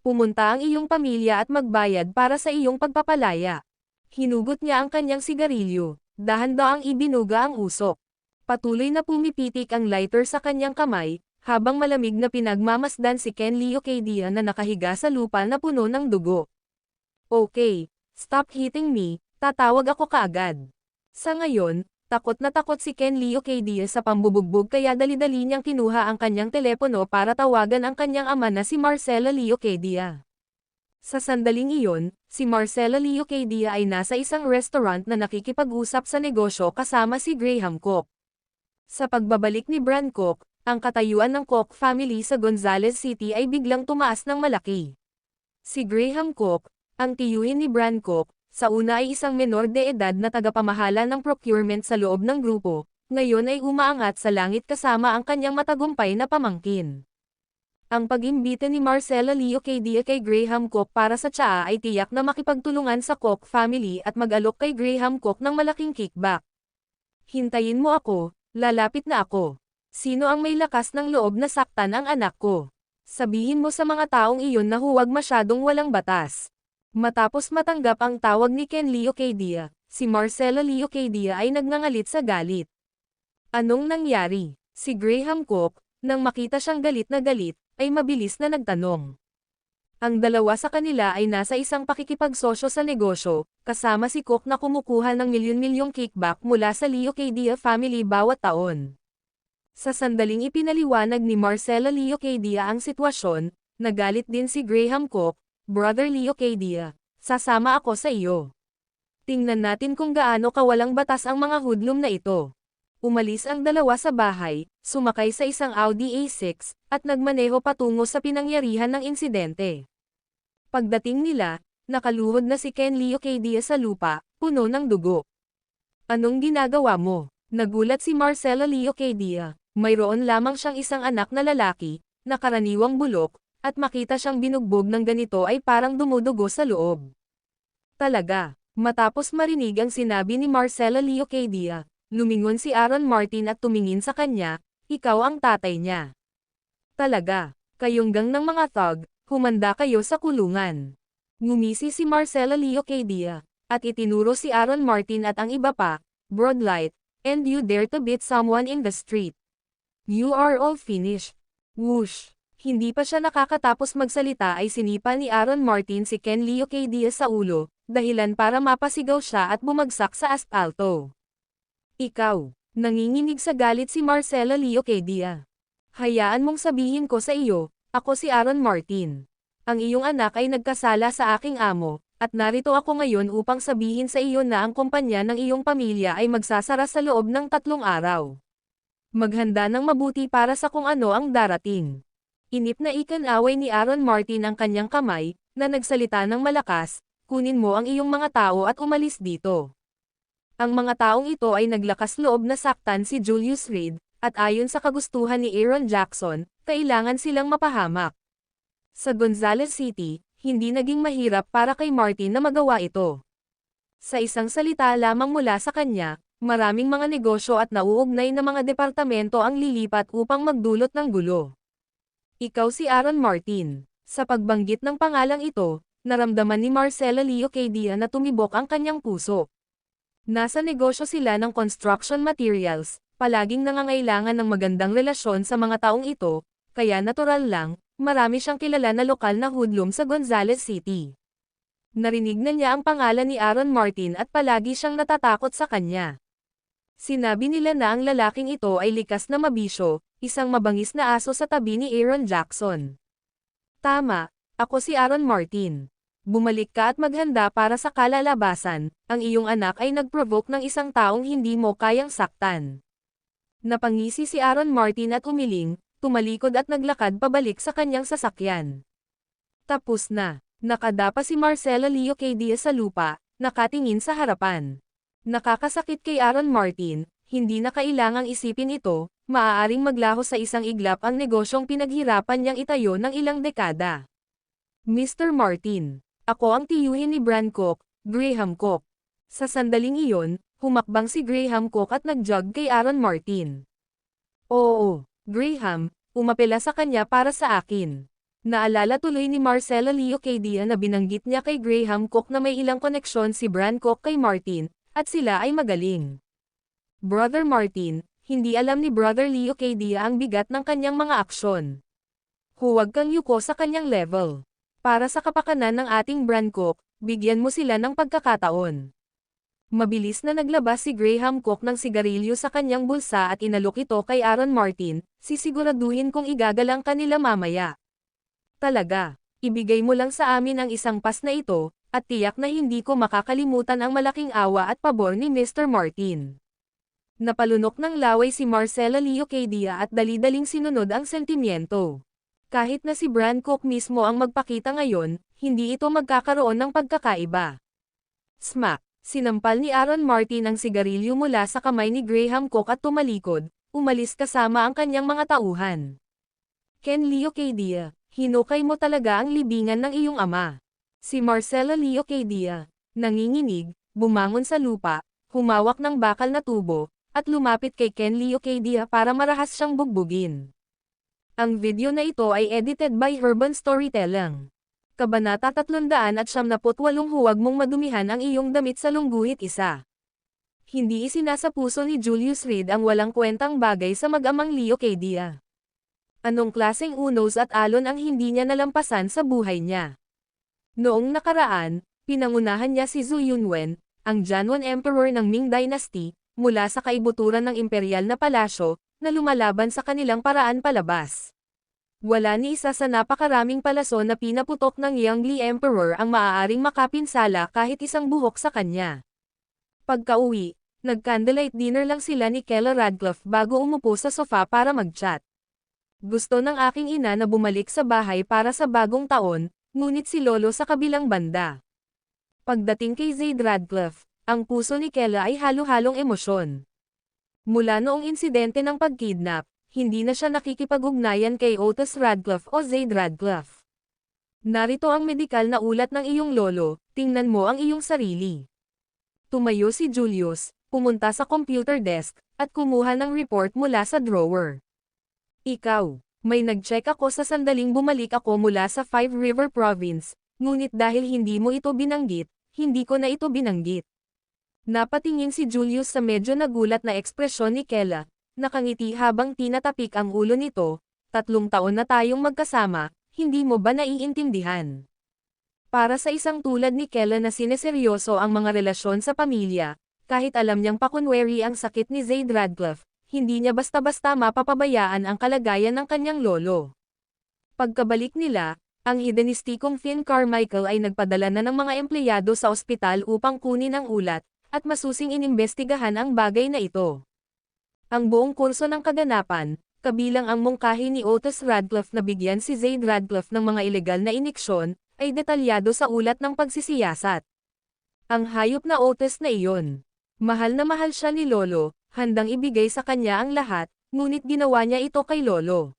Speaker 2: Pumunta ang iyong pamilya at magbayad para sa iyong pagpapalaya. Hinugot niya ang kanyang sigarilyo, dahan-daang ibinuga ang usok. Patuloy na pumipitik ang lighter sa kanyang kamay, habang malamig na pinagmamasdan si Ken Leocadia na nakahiga sa lupa na puno ng dugo. Okay, stop hitting me, tatawag ako kaagad. Sa ngayon, takot na takot si Ken Leocadia sa pambubugbog kaya dali-dali niyang kinuha ang kanyang telepono para tawagan ang kanyang ama na si Marcella Leocadia. Sa sandaling iyon, si Marcella Leocadia ay nasa isang restaurant na nakikipag-usap sa negosyo kasama si Graham Cook. Sa pagbabalik ni Bran Cook, ang katayuan ng Cook family sa Gonzales City ay biglang tumaas ng malaki. Si Graham Cook, ang tiyuhin ni Bran Cook, sa una ay isang menor de edad na tagapamahala ng procurement sa loob ng grupo, ngayon ay umaangat sa langit kasama ang kanyang matagumpay na pamangkin. Ang pag-imbita ni Marcella Leocadia kay Graham Cook para sa tsaa ay tiyak na makipagtulungan sa Cook family at mag-alok kay Graham Cook ng malaking kickback. Hintayin mo ako, lalapit na ako. Sino ang may lakas ng loob na saktan ang anak ko? Sabihin mo sa mga taong iyon na huwag masyadong walang batas. Matapos matanggap ang tawag ni Ken Leocadia, si Marcella Leocadia ay nagngangalit sa galit. Anong nangyari? Si Graham Cook, nang makita siyang galit na galit, ay mabilis na nagtanong. Ang dalawa sa kanila ay nasa isang pakikipagsosyo sa negosyo, kasama si Cook na kumukuha ng milyon-milyong kickback mula sa Leocadia family bawat taon. Sa sandaling ipinaliwanag ni Marcella Leocadia ang sitwasyon, nagalit din si Graham Cook. Brother Leocadia, sasama ako sa iyo. Tingnan natin kung gaano kawalang batas ang mga hoodlum na ito. Umalis ang dalawa sa bahay, sumakay sa isang Audi A6, at nagmaneho patungo sa pinangyarihan ng insidente. Pagdating nila, nakaluhod na si Ken Leocadia sa lupa, puno ng dugo. Anong ginagawa mo? Nagulat si Marcela Leocadia. Mayroon lamang siyang isang anak na lalaki, na karaniwang bulok, at makita siyang binugbog ng ganito ay parang dumudugo sa loob. Talaga. Matapos marinig ang sinabi ni Marcela Leocadia, lumingon si Aaron Martin at tumingin sa kanya, ikaw ang tatay niya. Talaga. Kayong gang ng mga thug, humanda kayo sa kulungan. Ngumisi si Marcela Leocadia, at itinuro si Aaron Martin at ang iba pa, Broadlight, and you dare to beat someone in the street. You are all finished. Whoosh. Hindi pa siya nakakatapos magsalita ay sinipa ni Aaron Martin si Ken Leocadia sa ulo, dahilan para mapasigaw siya at bumagsak sa aspalto. Ikaw, nanginginig sa galit si Marcela Leocadia. Hayaan mong sabihin ko sa iyo, ako si Aaron Martin. Ang iyong anak ay nagkasala sa aking amo, at narito ako ngayon upang sabihin sa iyo na ang kumpanya ng iyong pamilya ay magsasara sa loob ng 3 araw. Maghanda ng mabuti para sa kung ano ang darating. Inip na ikan-away ni Aaron Martin ang kanyang kamay, na nagsalita ng malakas, kunin mo ang iyong mga tao at umalis dito. Ang mga taong ito ay naglakas loob na saktan si Julius Reed, at ayon sa kagustuhan ni Aaron Jackson, kailangan silang mapahamak. Sa Gonzales City, hindi naging mahirap para kay Martin na magawa ito. Sa isang salita lamang mula sa kanya, maraming mga negosyo at nauugnay na mga departamento ang lilipat upang magdulot ng gulo. Ikaw si Aaron Martin. Sa pagbanggit ng pangalang ito, naramdaman ni Marcela Leocadia na tumibok ang kanyang puso. Nasa negosyo sila ng construction materials, palaging nangangailangan ng magandang relasyon sa mga taong ito, kaya natural lang, marami siyang kilala na lokal na hoodlum sa Gonzales City. Narinig na niya ang pangalan ni Aaron Martin at palagi siyang natatakot sa kanya. Sinabi nila na ang lalaking ito ay likas na mabisyo, isang mabangis na aso sa tabi ni Aaron Jackson. Tama, ako si Aaron Martin. Bumalik ka at maghanda para sa kalalabasan, ang iyong anak ay nag-provoke ng isang taong hindi mo kayang saktan. Napangisi si Aaron Martin at umiling, tumalikod at naglakad pabalik sa kanyang sasakyan. Tapos na, nakadapa si Marcela Leocadia sa lupa, nakatingin sa harapan. Nakakasakit kay Aaron Martin, hindi na kailangang isipin ito, maaaring maglaho sa isang iglap ang negosyong pinaghirapan niyang itayo ng ilang dekada. Mr. Martin, ako ang tiyuhin ni Brancock, Graham Cook. Sa sandaling iyon, humakbang si Graham Cook at nag-jog kay Aaron Martin. Oo, Graham, umapela sa kanya para sa akin. Naalala tuloy ni Marcela Leocadia na binanggit niya kay Graham Cook na may ilang koneksyon si Brancock kay Martin, at sila ay magaling. Brother Martin, hindi alam ni Brother Leocadia ang bigat ng kanyang mga aksyon. Huwag kang yuko sa kanyang level. Para sa kapakanan ng ating Brancock, bigyan mo sila ng pagkakataon. Mabilis na naglabas si Graham Cook ng sigarilyo sa kanyang bulsa at inalok ito kay Aaron Martin, sisiguraduhin kung igagalang kanila mamaya. Talaga, ibigay mo lang sa amin ang isang pas na ito, at tiyak na hindi ko makakalimutan ang malaking awa at pabor ni Mr. Martin. Napalunok ng laway si Marcela Leocadia at dali-daling sinunod ang sentimiento. Kahit na si Brancock mismo ang magpakita ngayon, hindi ito magkakaroon ng pagkakaiba. Smack! Sinampal ni Aaron Martin ang sigarilyo mula sa kamay ni Graham Cook at tumalikod, umalis kasama ang kanyang mga tauhan. Ken Leocadia, hinukay mo talaga ang libingan ng iyong ama. Si Marcela Leocadia, nanginginig, bumangon sa lupa, humawak ng bakal na tubo, at lumapit kay Ken Leocadia para marahas siyang bugbugin. Ang video na ito ay edited by Urban Storytelling. Kabanata 378 Huwag mong madumihan ang iyong damit sa lungguhit isa. Hindi isinasapuso ni Julius Reed ang walang kwentang bagay sa mag-amang Leocadia. Anong klaseng unos at alon ang hindi niya nalampasan sa buhay niya? Noong nakaraan, pinangunahan niya si Zhou Yunwen, ang Jianwen Emperor ng Ming Dynasty, mula sa kaibuturan ng imperial na palasyo, na lumalaban sa kanilang paraan palabas. Wala ni isa sa napakaraming palaso na pinaputok ng Yangli Emperor ang maaaring makapinsala kahit isang buhok sa kanya. Pagka-uwi, nag-candlelight dinner lang sila ni Kela Radcliffe bago umupo sa sofa para mag-chat. Gusto ng aking ina na bumalik sa bahay para sa bagong taon, ngunit si Lolo sa kabilang banda. Pagdating kay Zaid Radcliffe, ang puso ni Kela ay halo-halong emosyon. Mula noong insidente ng pagkidnap, hindi na siya nakikipag-ugnayan kay Otis Radcliffe o Zaid Radcliffe. Narito ang medikal na ulat ng iyong lolo, tingnan mo ang iyong sarili. Tumayo si Julius, pumunta sa computer desk, at kumuha ng report mula sa drawer. Ikaw, may nag-check ako sa sandaling bumalik ako mula sa Five River Province, ngunit dahil hindi mo ito binanggit, hindi ko na ito binanggit. Napatingin si Julius sa medyo nagulat na ekspresyon ni Kela, nakangiti habang tinatapik ang ulo nito. 3 taon na tayong magkasama, hindi mo ba naiintindihan? Para sa isang tulad ni Kela na sineseryoso ang mga relasyon sa pamilya, kahit alam niyang pakunwari ang sakit ni Zaid Radcliffe, hindi niya basta-basta mapapabayaan ang kalagayan ng kanyang lolo. Pagkabalik nila, ang hedonistikong Finn Carmichael ay nagpadala na ng mga empleyado sa ospital upang kunin ang ulat, at masusing inimbestigahan ang bagay na ito. Ang buong kurso ng kaganapan, kabilang ang mungkahi ni Otis Radcliffe na bigyan si Zaid Radcliffe ng mga ilegal na iniksyon, ay detalyado sa ulat ng pagsisiyasat. Ang hayop na Otis na iyon. Mahal na mahal siya ni Lolo, handang ibigay sa kanya ang lahat, ngunit ginawa niya ito kay Lolo.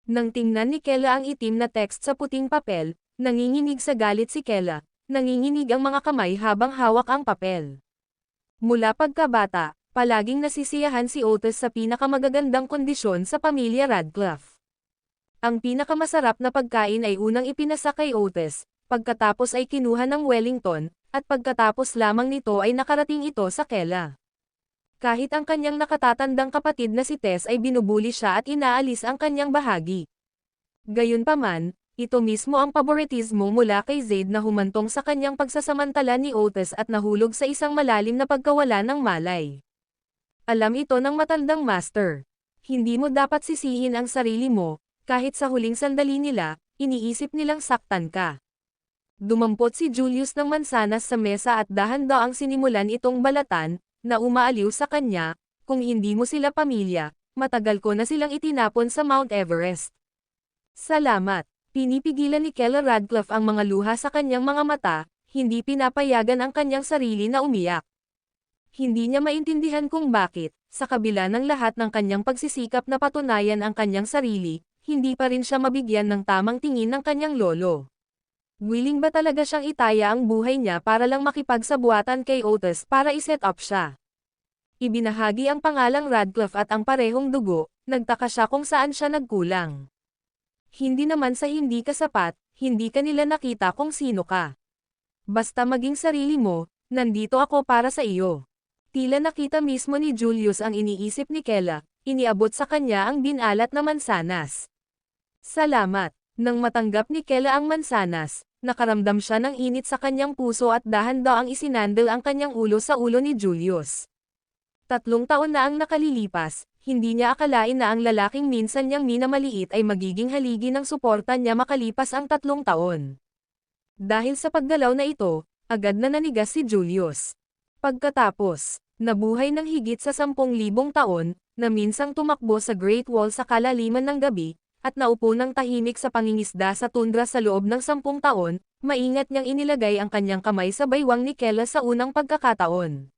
Speaker 2: Nang tingnan ni Kela ang itim na text sa puting papel, nanginginig sa galit si Kela, nanginginig ang mga kamay habang hawak ang papel. Mula pagkabata, palaging nasisiyahan si Otis sa pinakamagagandang kondisyon sa pamilya Radcliffe. Ang pinakamasarap na pagkain ay unang ipinasa kay Otis, pagkatapos ay kinuha ng Wellington, at pagkatapos lamang nito ay nakarating ito sa Kela. Kahit ang kanyang nakatatandang kapatid na si Tess ay binubuli siya at inaalis ang kanyang bahagi. Gayunpaman, ito mismo ang paboritismo mula kay Zaid na humantong sa kanyang pagsasamantala ni Otis at nahulog sa isang malalim na pagkawala ng malay. Alam ito ng matandang master. Hindi mo dapat sisihin ang sarili mo, kahit sa huling sandali nila, iniisip nilang saktan ka. Dumampot si Julius ng mansanas sa mesa at dahan-daang sinimulan itong balatan, na umaaliw sa kanya, kung hindi mo sila pamilya, matagal ko na silang itinapon sa Mount Everest. Salamat. Pinipigilan ni Kela Radcliffe ang mga luha sa kanyang mga mata, hindi pinapayagan ang kanyang sarili na umiyak. Hindi niya maintindihan kung bakit, sa kabila ng lahat ng kanyang pagsisikap na patunayan ang kanyang sarili, hindi pa rin siya mabigyan ng tamang tingin ng kanyang lolo. Willing ba talaga siyang itaya ang buhay niya para lang makipagsabuatan kay Otis para iset up siya? Ibinahagi ang pangalang Radcliffe at ang parehong dugo, nagtaka siya kung saan siya nagkulang. Hindi naman sa hindi ka sapat, hindi ka nila nakita kung sino ka. Basta maging sarili mo, nandito ako para sa iyo. Tila nakita mismo ni Julius ang iniisip ni Kela, iniabot sa kanya ang binalat na mansanas. Salamat. Nang matanggap ni Kela ang mansanas, nakaramdam siya ng init sa kanyang puso at dahan-daang isinandal ang kanyang ulo sa ulo ni Julius. 3 taon na ang nakalilipas, hindi niya akalain na ang lalaking minsan niyang minamaliit ay magiging haligi ng suporta niya makalipas ang 3 taon. Dahil sa paggalaw na ito, agad na nanigas si Julius. Pagkatapos, nabuhay ng higit sa 10,000 taon, na minsang tumakbo sa Great Wall sa kalaliman ng gabi, at naupo ng tahimik sa pangingisda sa tundra sa loob ng 10 taon, maingat niyang inilagay ang kanyang kamay sa baywang ni Kela sa unang pagkakataon.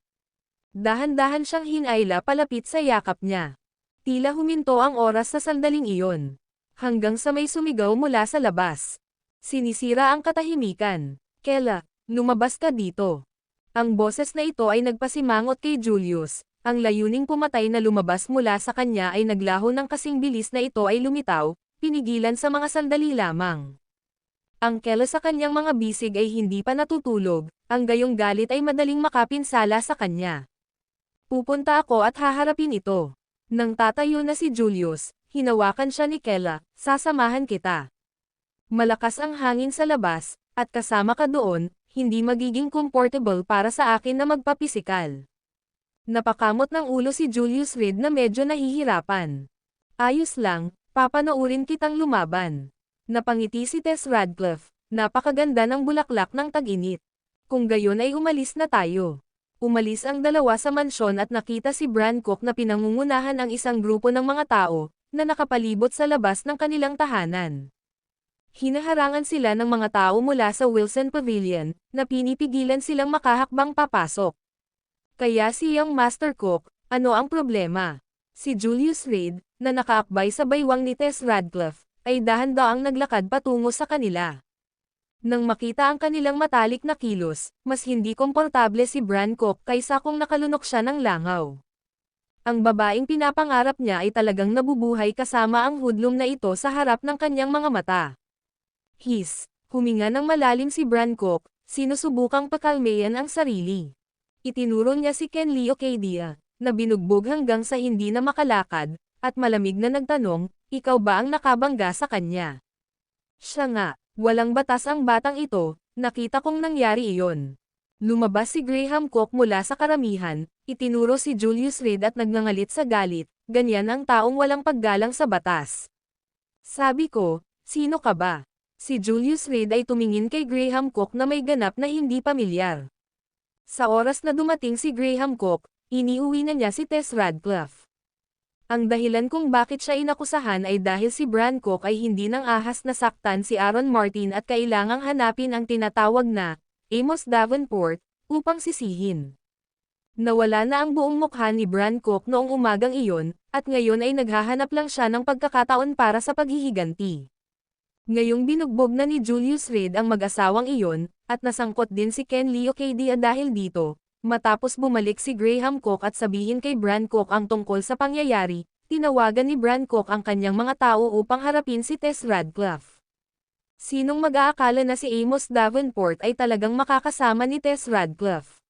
Speaker 2: Dahan-dahan siyang hinayla palapit sa yakap niya. Tila huminto ang oras sa sandaling iyon. Hanggang sa may sumigaw mula sa labas. Sinisira ang katahimikan. Kela, lumabas ka dito. Ang boses na ito ay nagpasimangot kay Julius. Ang layuning pumatay na lumabas mula sa kanya ay naglaho ng kasing bilis na ito ay lumitaw, pinigilan sa mga sandali lamang. Ang Kela sa kanyang mga bisig ay hindi pa natutulog, ang gayong galit ay madaling makapinsala sa kanya. Pupunta ako at haharapin ito. Nang tatayo na si Julius, hinawakan siya ni Kela, sasamahan kita. Malakas ang hangin sa labas, at kasama ka doon, hindi magiging comfortable para sa akin na magpapisikal. Napakamot ng ulo si Julius Reed na medyo nahihirapan. Ayos lang, papanoorin kitang lumaban. Napangiti si Tess Radcliffe, napakaganda ng bulaklak ng tag-init. Kung gayon ay umalis na tayo. Umalis ang dalawa sa mansyon at nakita si Brancock na pinangungunahan ang isang grupo ng mga tao, na nakapalibot sa labas ng kanilang tahanan. Hinaharangan sila ng mga tao mula sa Wilson Pavilion, na pinipigilan silang makahakbang papasok. Kaya si Young Master Cook, ano ang problema? Si Julius Reed, na nakaakbay sa baywang ni Tess Radcliffe, ay dahan-daang naglakad patungo sa kanila. Nang makita ang kanilang matalik na kilos, mas hindi komportable si Brancock kaysa kung nakalunok siya ng langaw. Ang babaeng pinapangarap niya ay talagang nabubuhay kasama ang hoodlum na ito sa harap ng kanyang mga mata. Huminga ng malalim si Brancock, sinusubukang pakalmayan ang sarili. Itinuro niya si Ken Leocadia, na binugbog hanggang sa hindi na makalakad, at malamig na nagtanong, ikaw ba ang nakabangga sa kanya? Siya nga, walang batas ang batang ito, nakita kong nangyari iyon. Lumabas si Graham Cook mula sa karamihan, itinuro si Julius Reed at nagngangalit sa galit, ganyan ang taong walang paggalang sa batas. Sabi ko, sino ka ba? Si Julius Reed ay tumingin kay Graham Cook na may ganap na hindi pamilyar. Sa oras na dumating si Graham Cook, iniuwi na niya si Tess Radcliffe. Ang dahilan kung bakit siya inakusahan ay dahil si Brancock ay hindi nang ahas na saktan si Aaron Martin at kailangang hanapin ang tinatawag na Amos Davenport, upang sisihin. Nawala na ang buong mukha ni Brancock noong umagang iyon, at ngayon ay naghahanap lang siya ng pagkakataon para sa paghihiganti. Ngayong binugbog na ni Julius Reed ang mag-asawang iyon, at nasangkot din si Ken Leocadia dahil dito, matapos bumalik si Graham Cook at sabihin kay Brancock ang tungkol sa pangyayari, tinawagan ni Brancock ang kanyang mga tao upang harapin si Tess Radcliffe. Sinong mag-aakala na si Amos Davenport ay talagang makakasama ni Tess Radcliffe?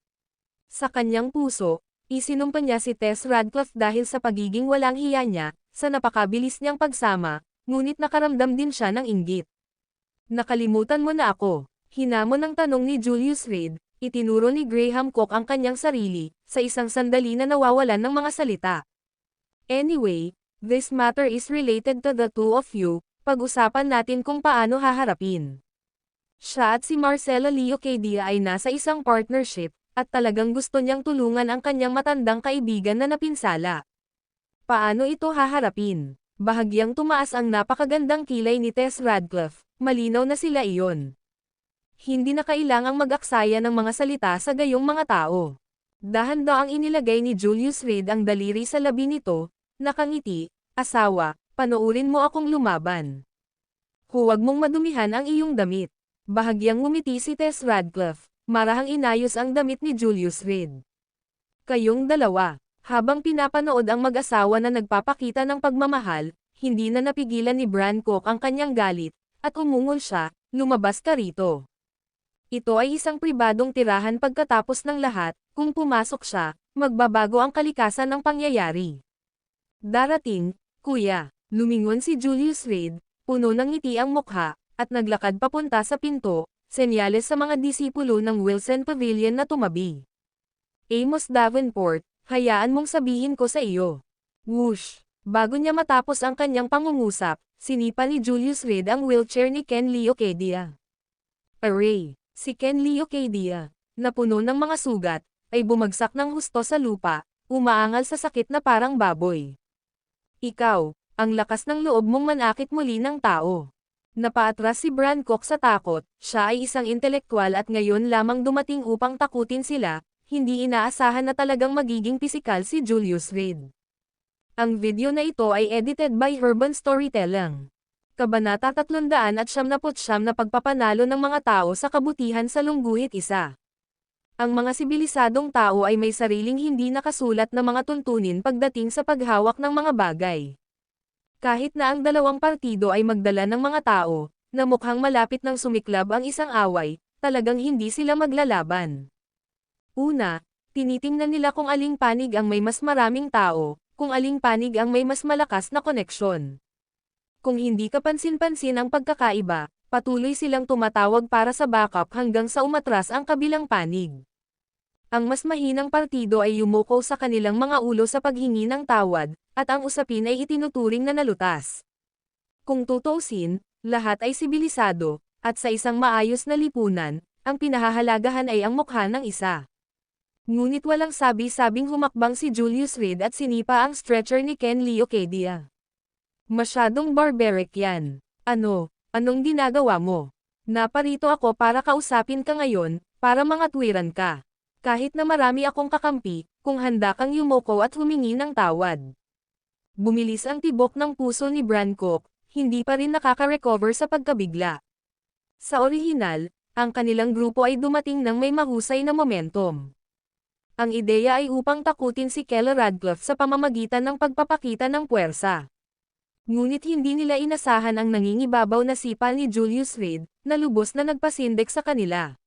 Speaker 2: Sa kanyang puso, isinumpa niya si Tess Radcliffe dahil sa pagiging walang hiya niya, sa napakabilis niyang pagsama, ngunit nakaramdam din siya ng inggit. Nakalimutan mo na ako, hinamon ng tanong ni Julius Reed, itinuro ni Graham Cook ang kanyang sarili, sa isang sandali na nawawalan ng mga salita. Anyway, this matter is related to the two of you, pag-usapan natin kung paano haharapin. Siya at si Marcella Leocadia ay nasa isang partnership, at talagang gusto niyang tulungan ang kanyang matandang kaibigan na napinsala. Paano ito haharapin? Bahagyang tumaas ang napakagandang kilay ni Tess Radcliffe, malinaw na sila iyon. Hindi na kailangang mag-aksaya ng mga salita sa gayong mga tao. Dahan-daang inilagay ni Julius Reed ang daliri sa labi nito, nakangiti, asawa, panoorin mo akong lumaban. Huwag mong madumihan ang iyong damit. Bahagyang ngumiti si Tess Radcliffe, marahang inayos ang damit ni Julius Reed. Kayong dalawa, habang pinapanood ang mag-asawa na nagpapakita ng pagmamahal, hindi na napigilan ni Brancock ang kanyang galit, at umungol siya, lumabas ka rito. Ito ay isang pribadong tirahan pagkatapos ng lahat, kung pumasok siya, magbabago ang kalikasan ng pangyayari. Darating, kuya. Lumingon si Julius Reed, puno ng ngiti ang mukha, at naglakad papunta sa pinto, senyales sa mga disipulo ng Wilson Pavilion na tumabi. Amos Davenport, hayaan mong sabihin ko sa iyo. Whoosh! Bago niya matapos ang kanyang pangungusap, sinipa ni Julius Reed ang wheelchair ni Ken Leocadia. Array! Si Ken Leocadia, na puno ng mga sugat, ay bumagsak ng husto sa lupa, umaangal sa sakit na parang baboy. Ikaw, ang lakas ng loob mong manakit muli ng tao. Napaatras si Brancock sa takot, siya ay isang intelektual at ngayon lamang dumating upang takutin sila, hindi inaasahan na talagang magiging pisikal si Julius Reed. Ang video na ito ay edited by Urban Storytelling. Kabanata 379 na pagpapanalo ng mga tao sa kabutihan sa lungguhit isa. Ang mga sibilisadong tao ay may sariling hindi nakasulat na mga tuntunin pagdating sa paghawak ng mga bagay. Kahit na ang dalawang partido ay magdala ng mga tao, na mukhang malapit ng sumiklab ang isang away, talagang hindi sila maglalaban. Una, tinitingnan nila kung aling panig ang may mas maraming tao, kung aling panig ang may mas malakas na koneksyon. Kung hindi kapansin-pansin ang pagkakaiba, patuloy silang tumatawag para sa backup hanggang sa umatras ang kabilang panig. Ang mas mahinang partido ay yumuko sa kanilang mga ulo sa paghingi ng tawad, at ang usapin ay itinuturing na nalutas. Kung tutuusin, lahat ay sibilisado, at sa isang maayos na lipunan, ang pinahahalagahan ay ang mukha ng isa. Ngunit walang sabi-sabing humakbang si Julius Reed at sinipa ang stretcher ni Ken Leocadia. Masyadong barbaric yan. Anong ginagawa mo? Naparito ako para kausapin ka ngayon, para mangatwiran ka. Kahit na marami akong kakampi, kung handa kang yumoko at humingi ng tawad. Bumilis ang tibok ng puso ni Brancock, hindi pa rin nakaka-recover sa pagkabigla. Sa orihinal, ang kanilang grupo ay dumating ng may mahusay na momentum. Ang ideya ay upang takutin si Keller Radcliffe sa pamamagitan ng pagpapakita ng puwersa. Ngunit hindi nila inasahan ang nangingibabaw na sipal ni Julius Reed, na lubos na nagpasindik sa kanila.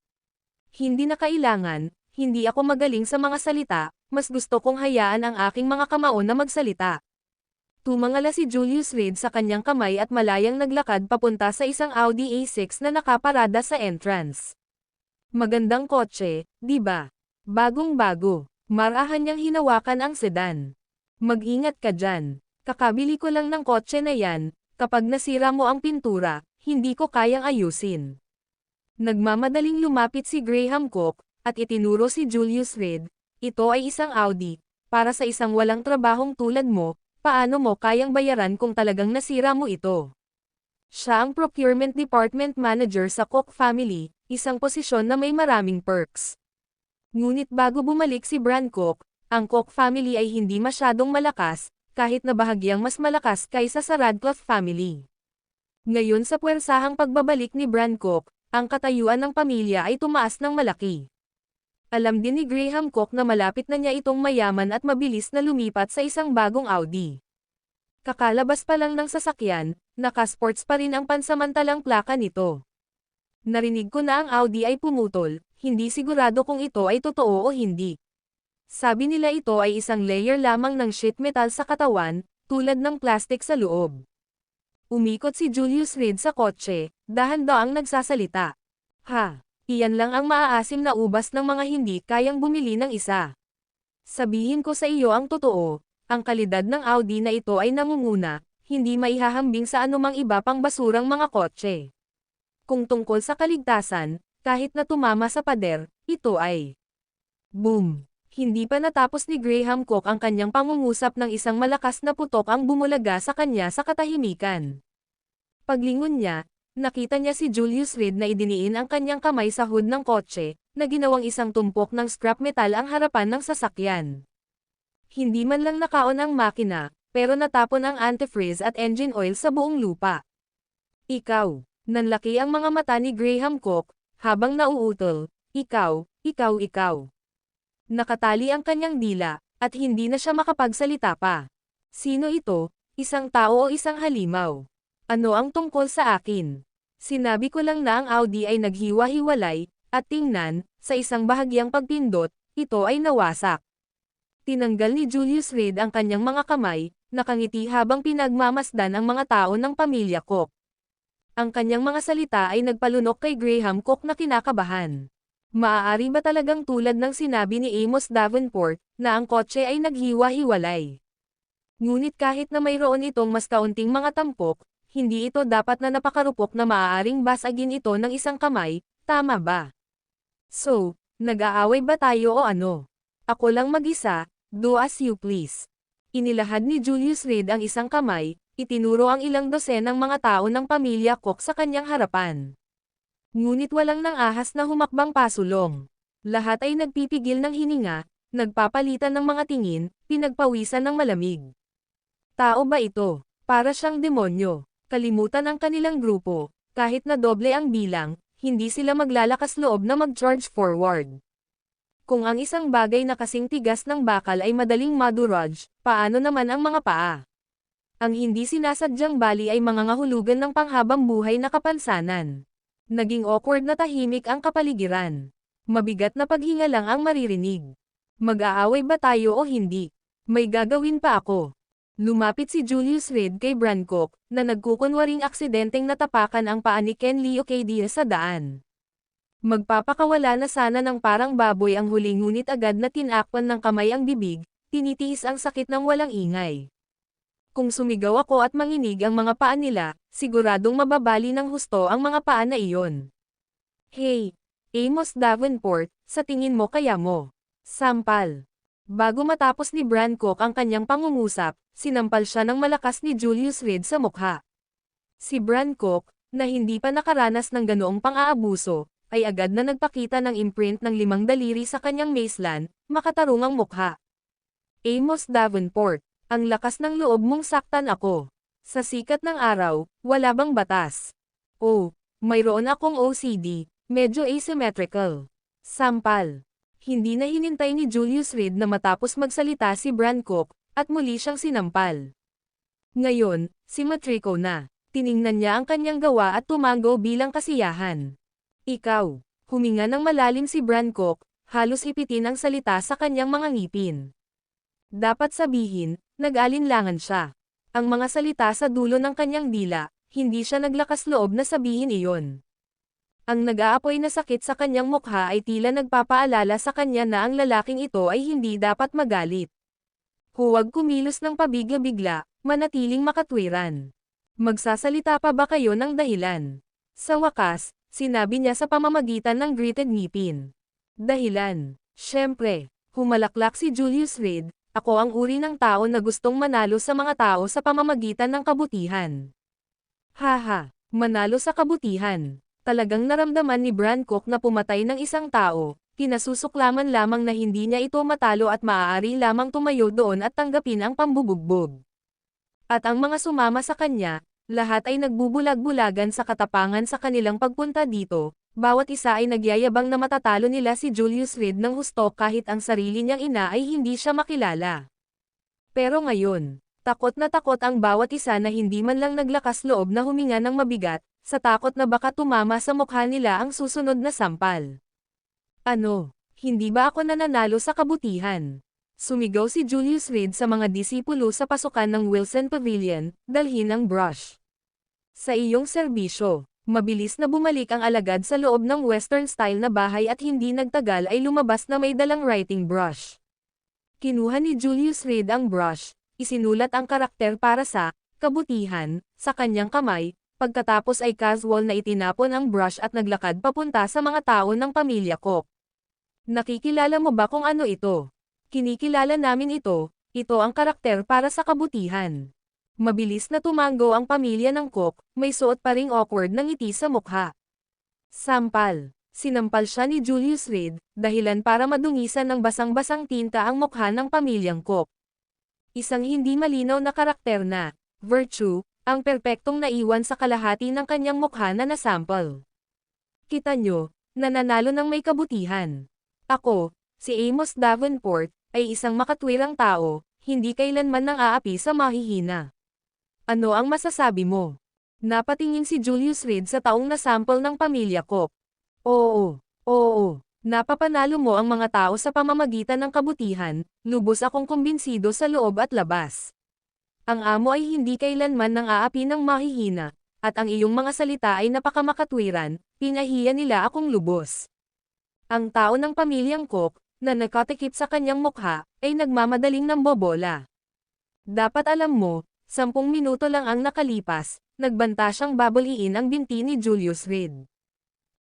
Speaker 2: Hindi na kailangan, hindi ako magaling sa mga salita, mas gusto kong hayaan ang aking mga kamao na magsalita. Tumangala si Julius Reed sa kanyang kamay at malayang naglakad papunta sa isang Audi A6 na nakaparada sa entrance. Magandang kotse, di ba? Bagong-bago. Marahan niyang hinawakan ang sedan. Mag-ingat ka dyan. Kakabili ko lang ng kotse na yan, kapag nasira mo ang pintura, hindi ko kayang ayusin. Nagmamadaling lumapit si Graham Cook, at itinuro si Julius Reed, ito ay isang Audi, para sa isang walang trabahong tulad mo, paano mo kayang bayaran kung talagang nasira mo ito? Siya ang Procurement Department Manager sa Cook family, isang posisyon na may maraming perks. Ngunit bago bumalik si Brancock, ang Cook family ay hindi masyadong malakas, kahit na bahagyang mas malakas kaysa sa Radcliffe family. Ngayon sa puwersahang pagbabalik ni Brancock, ang katayuan ng pamilya ay tumaas ng malaki. Alam din ni Graham Cook na malapit na niya itong mayaman at mabilis na lumipat sa isang bagong Audi. Kakalabas pa lang ng sasakyan, naka-sports pa rin ang pansamantalang plaka nito. Narinig ko na ang Audi ay pumutol, hindi sigurado kung ito ay totoo o hindi. Sabi nila ito ay isang layer lamang ng sheet metal sa katawan, tulad ng plastic sa loob. Umikot si Julius Reed sa kotse, dahan-daang nagsasalita. Iyan lang ang maaasim na ubas ng mga hindi kayang bumili ng isa. Sabihin ko sa iyo ang totoo, ang kalidad ng Audi na ito ay nangunguna, hindi maihahambing sa anumang iba pang basurang mga kotse. Kung tungkol sa kaligtasan, kahit na tumama sa pader, ito ay boom! Hindi pa natapos ni Graham Cook ang kanyang pangungusap ng isang malakas na putok ang bumulaga sa kanya sa katahimikan. Paglingon niya, nakita niya si Julius Reed na idiniin ang kanyang kamay sa hood ng kotse, na ginawang isang tumpok ng scrap metal ang harapan ng sasakyan. Hindi man lang nakaon ang makina, pero natapon ang antifreeze at engine oil sa buong lupa. Ikaw, nanlaki ang mga mata ni Graham Cook, habang nauutol, ikaw. Nakatali ang kanyang dila, at hindi na siya makapagsalita pa. Sino ito, isang tao o isang halimaw? Ano ang tungkol sa akin? Sinabi ko lang na ang Audi ay naghiwa-hiwalay, at tingnan, sa isang bahagyang pagpindot, ito ay nawasak. Tinanggal ni Julius Reed ang kanyang mga kamay, nakangiti habang pinagmamasdan ang mga tao ng pamilya Cook. Ang kanyang mga salita ay nagpalunok kay Graham Cook na kinakabahan. Maaari ba talagang tulad ng sinabi ni Amos Davenport, na ang kotse ay naghiwa-hiwalay? Ngunit kahit na mayroon itong mas kaunting mga tampok, hindi ito dapat na napakarupok na maaaring basagin ito ng isang kamay, tama ba? So, nag-aaway ba tayo o ano? Ako lang mag-isa, do as you please. Inilahad ni Julius Reed ang isang kamay, itinuro ang ilang dosenang mga tao ng pamilya Cook sa kanyang harapan. Ngunit walang nang ahas na humakbang pasulong. Lahat ay nagpipigil ng hininga, nagpapalitan ng mga tingin, pinagpawisan ng malamig. Tao ba ito? Para siyang demonyo. Kalimutan ang kanilang grupo, kahit na doble ang bilang, hindi sila maglalakas loob na mag-charge forward. Kung ang isang bagay na kasing tigas ng bakal ay madaling madurage, paano naman ang mga paa? Ang hindi sinasadyang bali ay mga ngahulugan ng panghabang buhay na kapansanan. Naging awkward na tahimik ang kapaligiran. Mabigat na paghinga lang ang maririnig. Mag-aaway ba tayo o hindi? May gagawin pa ako. Lumapit si Julius Reed kay Brancock, na nagkukunwaring aksidenteng natapakan ang paa ni Ken Leocadia sa daan. Magpapakawala na sana ng parang baboy ang huling ngunit agad na tinakpan ng kamay ang bibig, tinitiis ang sakit ng walang ingay. Kung sumigaw ako at manginig ang mga paa nila, siguradong mababali ng husto ang mga paa na iyon. Hey, Amos Davenport, sa tingin mo kaya mo? Sampal. Bago matapos ni Brancock ang kanyang pangungusap, sinampal siya ng malakas ni Julius Reed sa mukha. Si Brancock, na hindi pa nakaranas ng ganoong pang-aabuso, ay agad na nagpakita ng imprint ng 5 daliri sa kanyang maceland, makatarungang mukha. Amos Davenport, ang lakas ng loob mong saktan ako. Sa sikat ng araw, wala bang batas? Oh, mayroon akong OCD, medyo asymmetrical. Sampal. Hindi na hinintay ni Julius Reed na matapos magsalita si Brancock, at muli siyang sinampal. Ngayon, simetriko na. Tiningnan niya ang kanyang gawa at tumango bilang kasiyahan. Ikaw. Huminga ng malalim si Brancock, halos ipitin ang salita sa kanyang mga ngipin. Dapat sabihin, nag-alinlangan siya. Ang mga salita sa dulo ng kanyang dila, hindi siya naglakas loob na sabihin iyon. Ang nag-aapoy na sakit sa kanyang mukha ay tila nagpapaalala sa kanya na ang lalaking ito ay hindi dapat magalit. Huwag kumilos ng pabigla-bigla, manatiling makatwiran. Magsasalita pa ba kayo ng dahilan? Sa wakas, sinabi niya sa pamamagitan ng gritted ngipin. Dahilan. Siyempre, humalaklak si Julius Reed, ako ang uri ng tao na gustong manalo sa mga tao sa pamamagitan ng kabutihan. Haha, manalo sa kabutihan. Talagang naramdaman ni Brancock na pumatay ng isang tao, kinasusuklaman lamang na hindi niya ito matalo at maaari lamang tumayo doon at tanggapin ang pambubugbog. At ang mga sumama sa kanya, lahat ay nagbubulag-bulagan sa katapangan sa kanilang pagpunta dito, bawat isa ay nagyayabang na matatalo nila si Julius Reed ng husto kahit ang sarili niyang ina ay hindi siya makilala. Pero ngayon, takot na takot ang bawat isa na hindi man lang naglakas loob na huminga ng mabigat, sa takot na baka tumama sa mukha nila ang susunod na sampal. Ano, hindi ba ako nananalo sa kabutihan? Sumigaw si Julius Reed sa mga disipulo sa pasukan ng Wilson Pavilion, dalhin ang brush. Sa iyong serbisyo, mabilis na bumalik ang alagad sa loob ng western-style na bahay at hindi nagtagal ay lumabas na may dalang writing brush. Kinuha ni Julius Reed ang brush, isinulat ang karakter para sa kabutihan sa kanyang kamay, pagkatapos ay casual na itinapon ang brush at naglakad papunta sa mga tao ng pamilya Cook. Nakikilala mo ba kung ano ito? Kinikilala namin ito ang karakter para sa kabutihan. Mabilis na tumango ang pamilya ng Cook, may suot pa ring awkward na ngiti sa mukha. Sampal. Sinampal siya ni Julius Reed, dahilan para madungisan ng basang-basang tinta ang mukha ng pamilyang Cook. Isang hindi malinaw na karakter na virtue, ang perpektong naiwan sa kalahati ng kanyang mukha na nasample. Kita nyo, nananalo ng may kabutihan. Ako, si Amos Davenport, ay isang makatwirang tao, hindi kailanman nang aapi sa mahihina. Ano ang masasabi mo? Napatingin si Julius Reed sa taong nasample ng pamilya Cook. Oo. Napapanalo mo ang mga tao sa pamamagitan ng kabutihan, lubos akong kumbinsido sa loob at labas. Ang amo ay hindi kailanman nang aapi ng mahihina, at ang iyong mga salita ay napakamakatwiran, pinahiya nila akong lubos. Ang tao ng pamilyang Cook, na nakatikip sa kanyang mukha, ay nagmamadaling nambobola. Dapat alam mo, 10 minuto lang ang nakalipas, nagbanta siyang babaliin ang binti ni Julius Reed.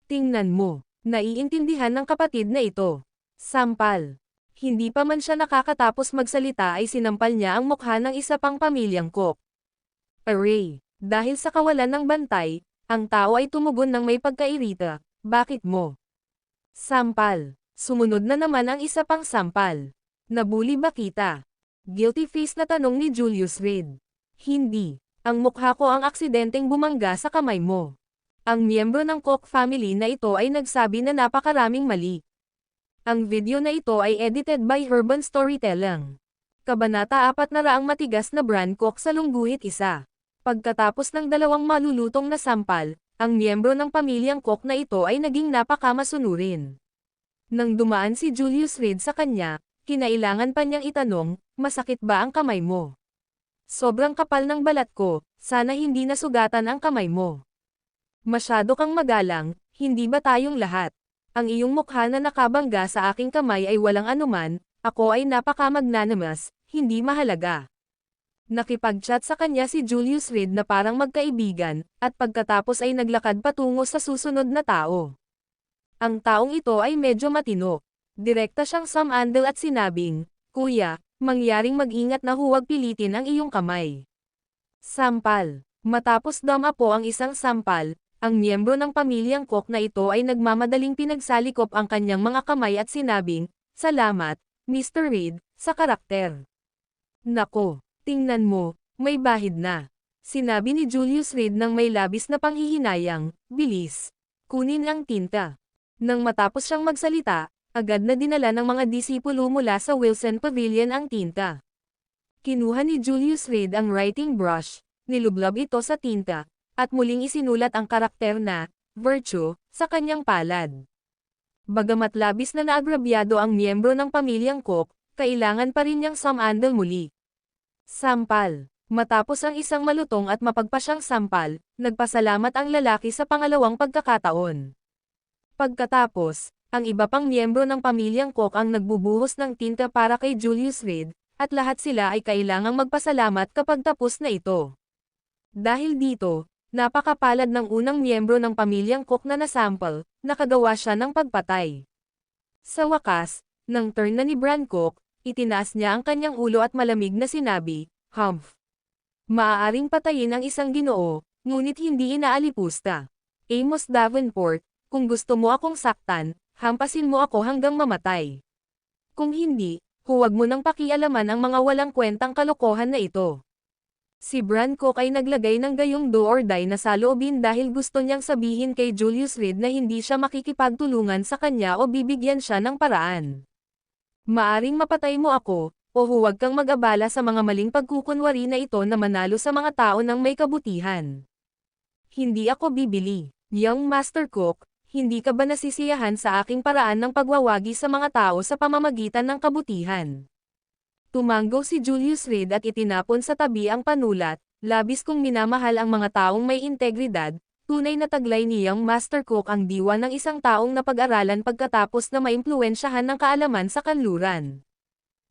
Speaker 2: Tingnan mo, naiintindihan ng kapatid na ito. Sampal. Hindi pa man siya nakakatapos magsalita ay sinampal niya ang mukha ng isa pang pamilyang Cook. Array. Dahil sa kawalan ng bantay, ang tao ay tumugon ng may pagkairita. Bakit mo? Sampal. Sumunod na naman ang isa pang sampal. Nabuli ba kita? Guilty face na tanong ni Julius Reed. Hindi. Ang mukha ko ang aksidenteng bumangga sa kamay mo. Ang miyembro ng Cook family na ito ay nagsabi na napakaraming mali. Ang video na ito ay edited by Urban Storytelling. Kabanata 400 matigas na Brancock sa lungguhit isa. Pagkatapos ng 2 malulutong na sampal, ang miyembro ng pamilyang Cook na ito ay naging napakamasunurin. Nang dumaan si Julius Reed sa kanya, kinailangan pa niyang itanong, masakit ba ang kamay mo? Sobrang kapal ng balat ko, sana hindi nasugatan ang kamay mo. Masyado kang magalang, hindi ba tayong lahat? Ang iyong mukha na nakabangga sa aking kamay ay walang anuman, ako ay napakamagnanimous, hindi mahalaga. Nakipag-chat sa kanya si Julius Reed na parang magkaibigan, at pagkatapos ay naglakad patungo sa susunod na tao. Ang taong ito ay medyo matino. Direkta siyang sumandal at sinabing, "Kuya, mangyaring mag-ingat na huwag pilitin ang iyong kamay." Sampal. Matapos damapo ang isang sampal, ang miyembro ng pamilyang Cook na ito ay nagmamadaling pinagsalikop ang kanyang mga kamay at sinabing, "Salamat, Mr. Reed, sa karakter." "Nako, tingnan mo, may bahid na." Sinabi ni Julius Reed nang may labis na panghihinayang, "Bilis. Kunin ang tinta." Nang matapos siyang magsalita, agad na dinala ng mga disipulo mula sa Wilson Pavilion ang tinta. Kinuha ni Julius Reed ang writing brush, nilublob ito sa tinta, at muling isinulat ang karakter na, "Virtue," sa kanyang palad. Bagamat labis na naagrabyado ang miyembro ng pamilyang Cook, kailangan pa rin niyang sumandal muli. Sampal. Matapos ang isang malutong at mapagpasyang sampal, nagpasalamat ang lalaki sa pangalawang pagkakataon. Pagkatapos, ang iba pang miyembro ng pamilyang Cook ang nagbubuhos ng tinta para kay Julius Reed, at lahat sila ay kailangang magpasalamat kapag tapos na ito. Dahil dito, napakapalad ng unang miyembro ng pamilyang Cook na nasample, nakagawa siya ng pagpatay. Sa wakas, nang turn na ni Bran Cook, itinaas niya ang kanyang ulo at malamig na sinabi, "Humph. Maaaring patayin ang isang ginoo, ngunit hindi inaalipusta. Amos Davenport, kung gusto mo akong saktan, hampasin mo ako hanggang mamatay. Kung hindi, huwag mo nang pakialaman ang mga walang kwentang kalokohan na ito." Si Bran Cook ay naglagay ng gayong do or die na saloobin dahil gusto niyang sabihin kay Julius Reed na hindi siya makikipagtulungan sa kanya o bibigyan siya ng paraan. "Maaring mapatay mo ako, o huwag kang mag-abala sa mga maling pagkukunwari na ito na manalo sa mga tao ng may kabutihan. Hindi ako bibili. Young Master Cook, hindi ka ba nasisiyahan sa aking paraan ng pagwawagi sa mga tao sa pamamagitan ng kabutihan?" Tumango si Julius Reed at itinapon sa tabi ang panulat, "Labis kong minamahal ang mga taong may integridad." Tunay na taglay ni Young Master Cook ang diwa ng isang taong napag-aralan pagkatapos na maimpluwensyahan ng kaalaman sa kanluran.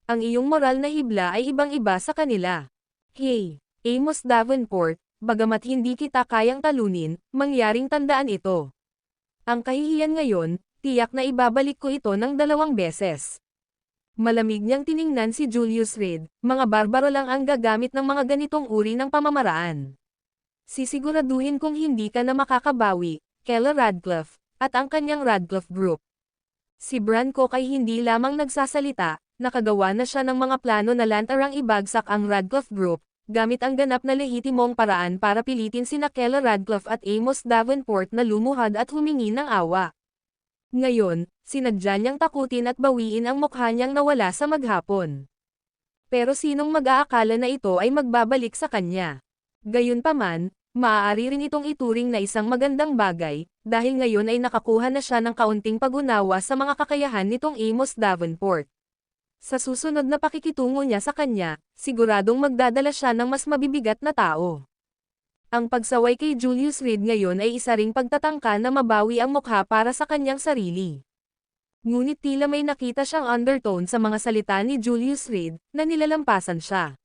Speaker 2: Ang iyong moral na hibla ay ibang-iba sa kanila. Hey, Amos Davenport, bagamat hindi kita kayang talunin, mangyaring tandaan ito. Ang kahihiyan ngayon, tiyak na ibabalik ko ito ng 2 beses. Malamig niyang tiningnan si Julius Reed, "Mga barbaro lang ang gagamit ng mga ganitong uri ng pamamaraan. Sisiguraduhin kong hindi ka na makakabawi, Keller Radcliffe, at ang kanyang Radcliffe Group." Si Bran Cook ay hindi lamang nagsasalita, nakagawa na siya ng mga plano na lantarang ibagsak ang Radcliffe Group, gamit ang ganap na lehitimong paraan para pilitin sina Keller Radcliffe at Amos Davenport na lumuhad at humingi ng awa. Ngayon, sinadya niyang takutin at bawiin ang mukha niyang nawala sa maghapon. Pero sinong mag-aakala na ito ay magbabalik sa kanya? Gayunpaman, maaari rin itong ituring na isang magandang bagay, dahil ngayon ay nakakuha na siya ng kaunting pag-unawa sa mga kakayahan nitong Amos Davenport. Sa susunod na pakikitungo niya sa kanya, siguradong magdadala siya ng mas mabibigat na tao. Ang pagsaway kay Julius Reed ngayon ay isa ring pagtatangka na mabawi ang mukha para sa kanyang sarili. Ngunit tila may nakita siyang undertone sa mga salita ni Julius Reed, na nilalampasan siya.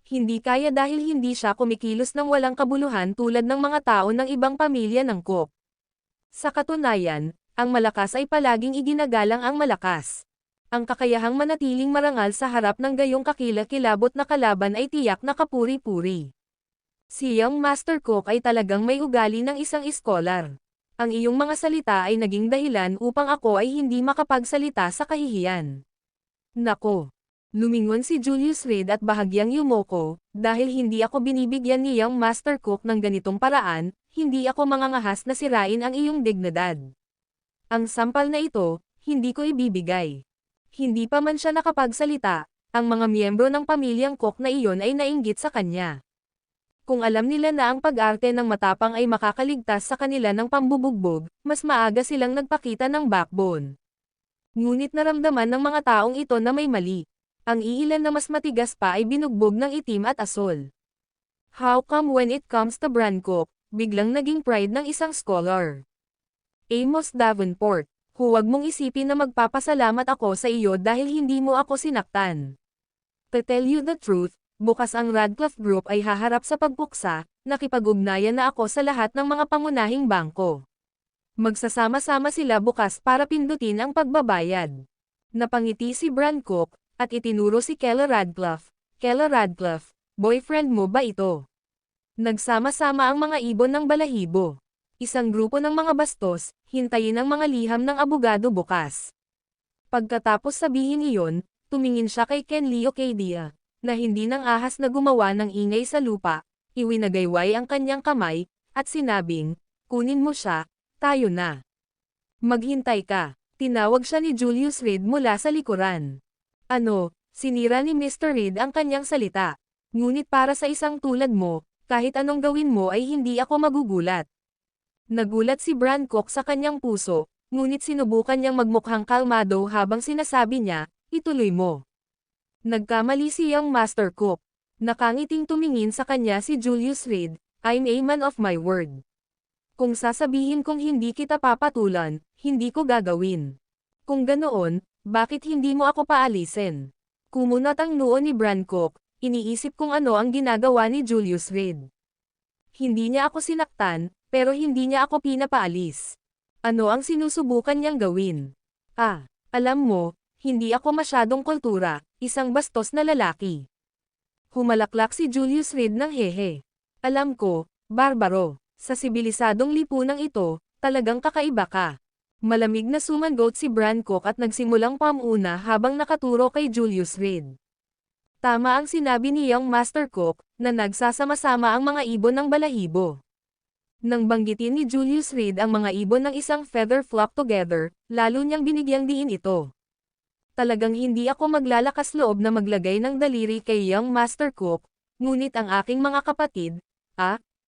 Speaker 2: Hindi kaya dahil hindi siya kumikilos ng walang kabuluhan tulad ng mga tao ng ibang pamilya ng Cook. Sa katunayan, ang malakas ay palaging iginagalang ang malakas. Ang kakayahang manatiling marangal sa harap ng gayong kakilakilabot na kalaban ay tiyak na kapuri-puri. Si Young Master Cook ay talagang may ugali ng isang iskolar. Ang iyong mga salita ay naging dahilan upang ako ay hindi makapagsalita sa kahihiyan. Nako! Lumingon si Julius Reed at bahagyang yumoko, "Dahil hindi ako binibigyan ni Young Master Cook ng ganitong paraan, hindi ako mangangahas na sirain ang iyong dignidad. Ang sampal na ito, hindi ko ibibigay." Hindi pa man siya nakapagsalita, ang mga miyembro ng pamilyang Cook na iyon ay nainggit sa kanya. Kung alam nila na ang pag-arte ng matapang ay makakaligtas sa kanila ng pambubugbog, mas maaga silang nagpakita ng backbone. Ngunit naramdaman ng mga taong ito na may mali. Ang iilan na mas matigas pa ay binugbog ng itim at asol. How come when it comes to Bran Cook, biglang naging pride ng isang scholar? Amos Davenport, huwag mong isipin na magpapasalamat ako sa iyo dahil hindi mo ako sinaktan. To tell you the truth, bukas ang Radcliffe Group ay haharap sa pagbuksa, nakipag-ugnayan na ako sa lahat ng mga pangunahing bangko. Magsasama-sama sila bukas para pindutin ang pagbabayad. Napangiti si Brancock, at itinuro si Kella Radcliffe. Kella Radcliffe, boyfriend mo ba ito? Nagsama-sama ang mga ibon ng balahibo. Isang grupo ng mga bastos, hintayin ang mga liham ng abogado bukas. Pagkatapos sabihin iyon, tumingin siya kay Ken Leocadia, na hindi nang ahas na gumawa ng ingay sa lupa, iwinagayway ang kanyang kamay, at sinabing, kunin mo siya, tayo na. Maghintay ka, tinawag siya ni Julius Reed mula sa likuran. Ano, sinira ni Mr. Reed ang kanyang salita. Ngunit para sa isang tulad mo, kahit anong gawin mo ay hindi ako magugulat. Nagulat si Brancock sa kanyang puso, ngunit sinubukan niyang magmukhang kalmado habang sinasabi niya, ituloy mo. Nagkamali si Young Master Cook. Nakangiting tumingin sa kanya si Julius Reed, I'm a man of my word. Kung sasabihin kong hindi kita papatulan, hindi ko gagawin. Kung ganoon, bakit hindi mo ako paalisin? Kumunat ang noo ni Brancock, iniisip kung ano ang ginagawa ni Julius Reed. Hindi niya ako sinaktan, pero hindi niya ako pinapaalis. Ano ang sinusubukan niyang gawin? Alam mo, hindi ako masyadong kultura, isang bastos na lalaki. Humalaklak si Julius Reed ng hehe. Alam ko, barbaro, sa sibilisadong lipunang ito, talagang kakaiba ka. Malamig na sumangot si Brancock at nagsimulang pamuna habang nakaturo kay Julius Reed. Tama ang sinabi ni Young Master Cook, na nagsasama-sama ang mga ibon ng balahibo. Nang banggitin ni Julius Reed ang mga ibon ng isang feather flock together, lalo niyang binigyang diin ito. Talagang hindi ako maglalakas loob na maglagay ng daliri kay Young Master Cook, ngunit ang aking mga kapatid,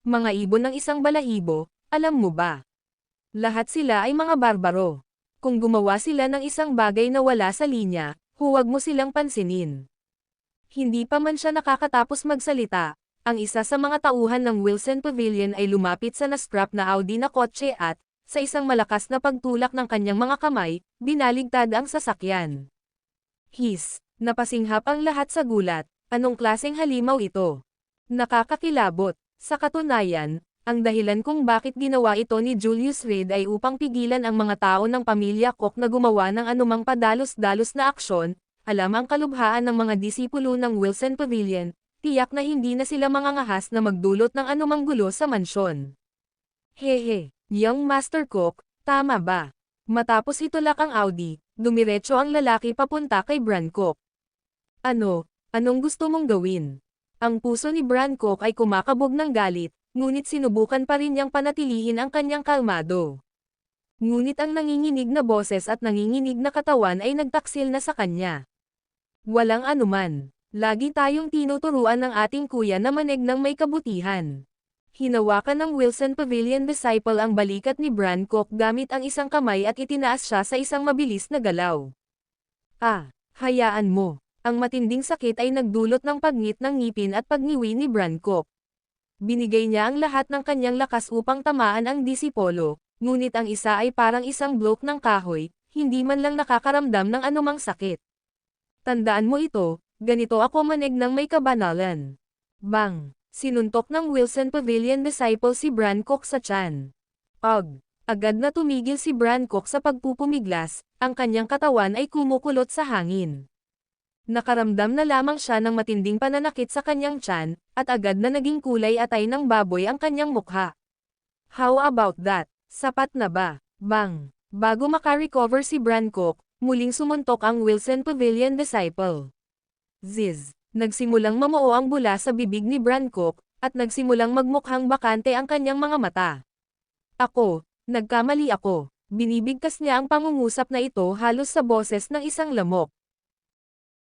Speaker 2: mga ibon ng isang balahibo, alam mo ba? Lahat sila ay mga barbaro. Kung gumawa sila ng isang bagay na wala sa linya, huwag mo silang pansinin. Hindi pa man siya nakakatapos magsalita, ang isa sa mga tauhan ng Wilson Pavilion ay lumapit sa na-strap na Audi na kotse at, sa isang malakas na pagtulak ng kanyang mga kamay, binaligtad ang sasakyan. Napasinghap ang lahat sa gulat, anong klaseng halimaw ito? Nakakakilabot. Sa katunayan, ang dahilan kung bakit ginawa ito ni Julius Reed ay upang pigilan ang mga tao ng pamilya Cook na gumawa ng anumang padalos-dalos na aksyon, alam ang kalubhaan ng mga disipulo ng Wilson Pavilion, tiyak na hindi na sila mangangahas na magdulot ng anumang gulo sa mansyon. Hehe, Young Master Cook, tama ba? Matapos itulak ang Audi, dumiretso ang lalaki papunta kay Brancock. Anong gusto mong gawin? Ang puso ni Brancock ay kumakabog ng galit, ngunit sinubukan pa rin niyang panatilihin ang kanyang kalmado. Ngunit ang nanginginig na boses at nanginginig na katawan ay nagtaksil na sa kanya. Walang anuman. Lagi tayong tinuturuan ng ating kuya na manig ng may kabutihan. Hinawakan ng Wilson Pavilion disciple ang balikat ni Brancock gamit ang isang kamay at itinaas siya sa isang mabilis na galaw. Hayaan mo. Ang matinding sakit ay nagdulot ng pagngit ng ngipin at pagniwi ni Brancock. Binigay niya ang lahat ng kanyang lakas upang tamaan ang disipolo, ngunit ang isa ay parang isang bloke ng kahoy, hindi man lang nakakaramdam ng anumang sakit. Tandaan mo ito, ganito ako manig ng may kabanalan. Bang! Sinuntok ng Wilson Pavilion disciple si Brancock sa tiyan. Agad na tumigil si Brancock sa pagpupumiglas, ang kanyang katawan ay kumukulot sa hangin. Nakaramdam na lamang siya ng matinding pananakit sa kanyang tiyan, at agad na naging kulay atay ng baboy ang kanyang mukha. How about that? Sapat na ba? Bang! Bago makarecover si Brancock, muling sumuntok ang Wilson Pavilion disciple. Ziz! Nagsimulang mamuo ang bula sa bibig ni Brancock, at nagsimulang magmukhang bakante ang kanyang mga mata. Nagkamali ako. Binibigkas niya ang pangungusap na ito halos sa boses ng isang lamok.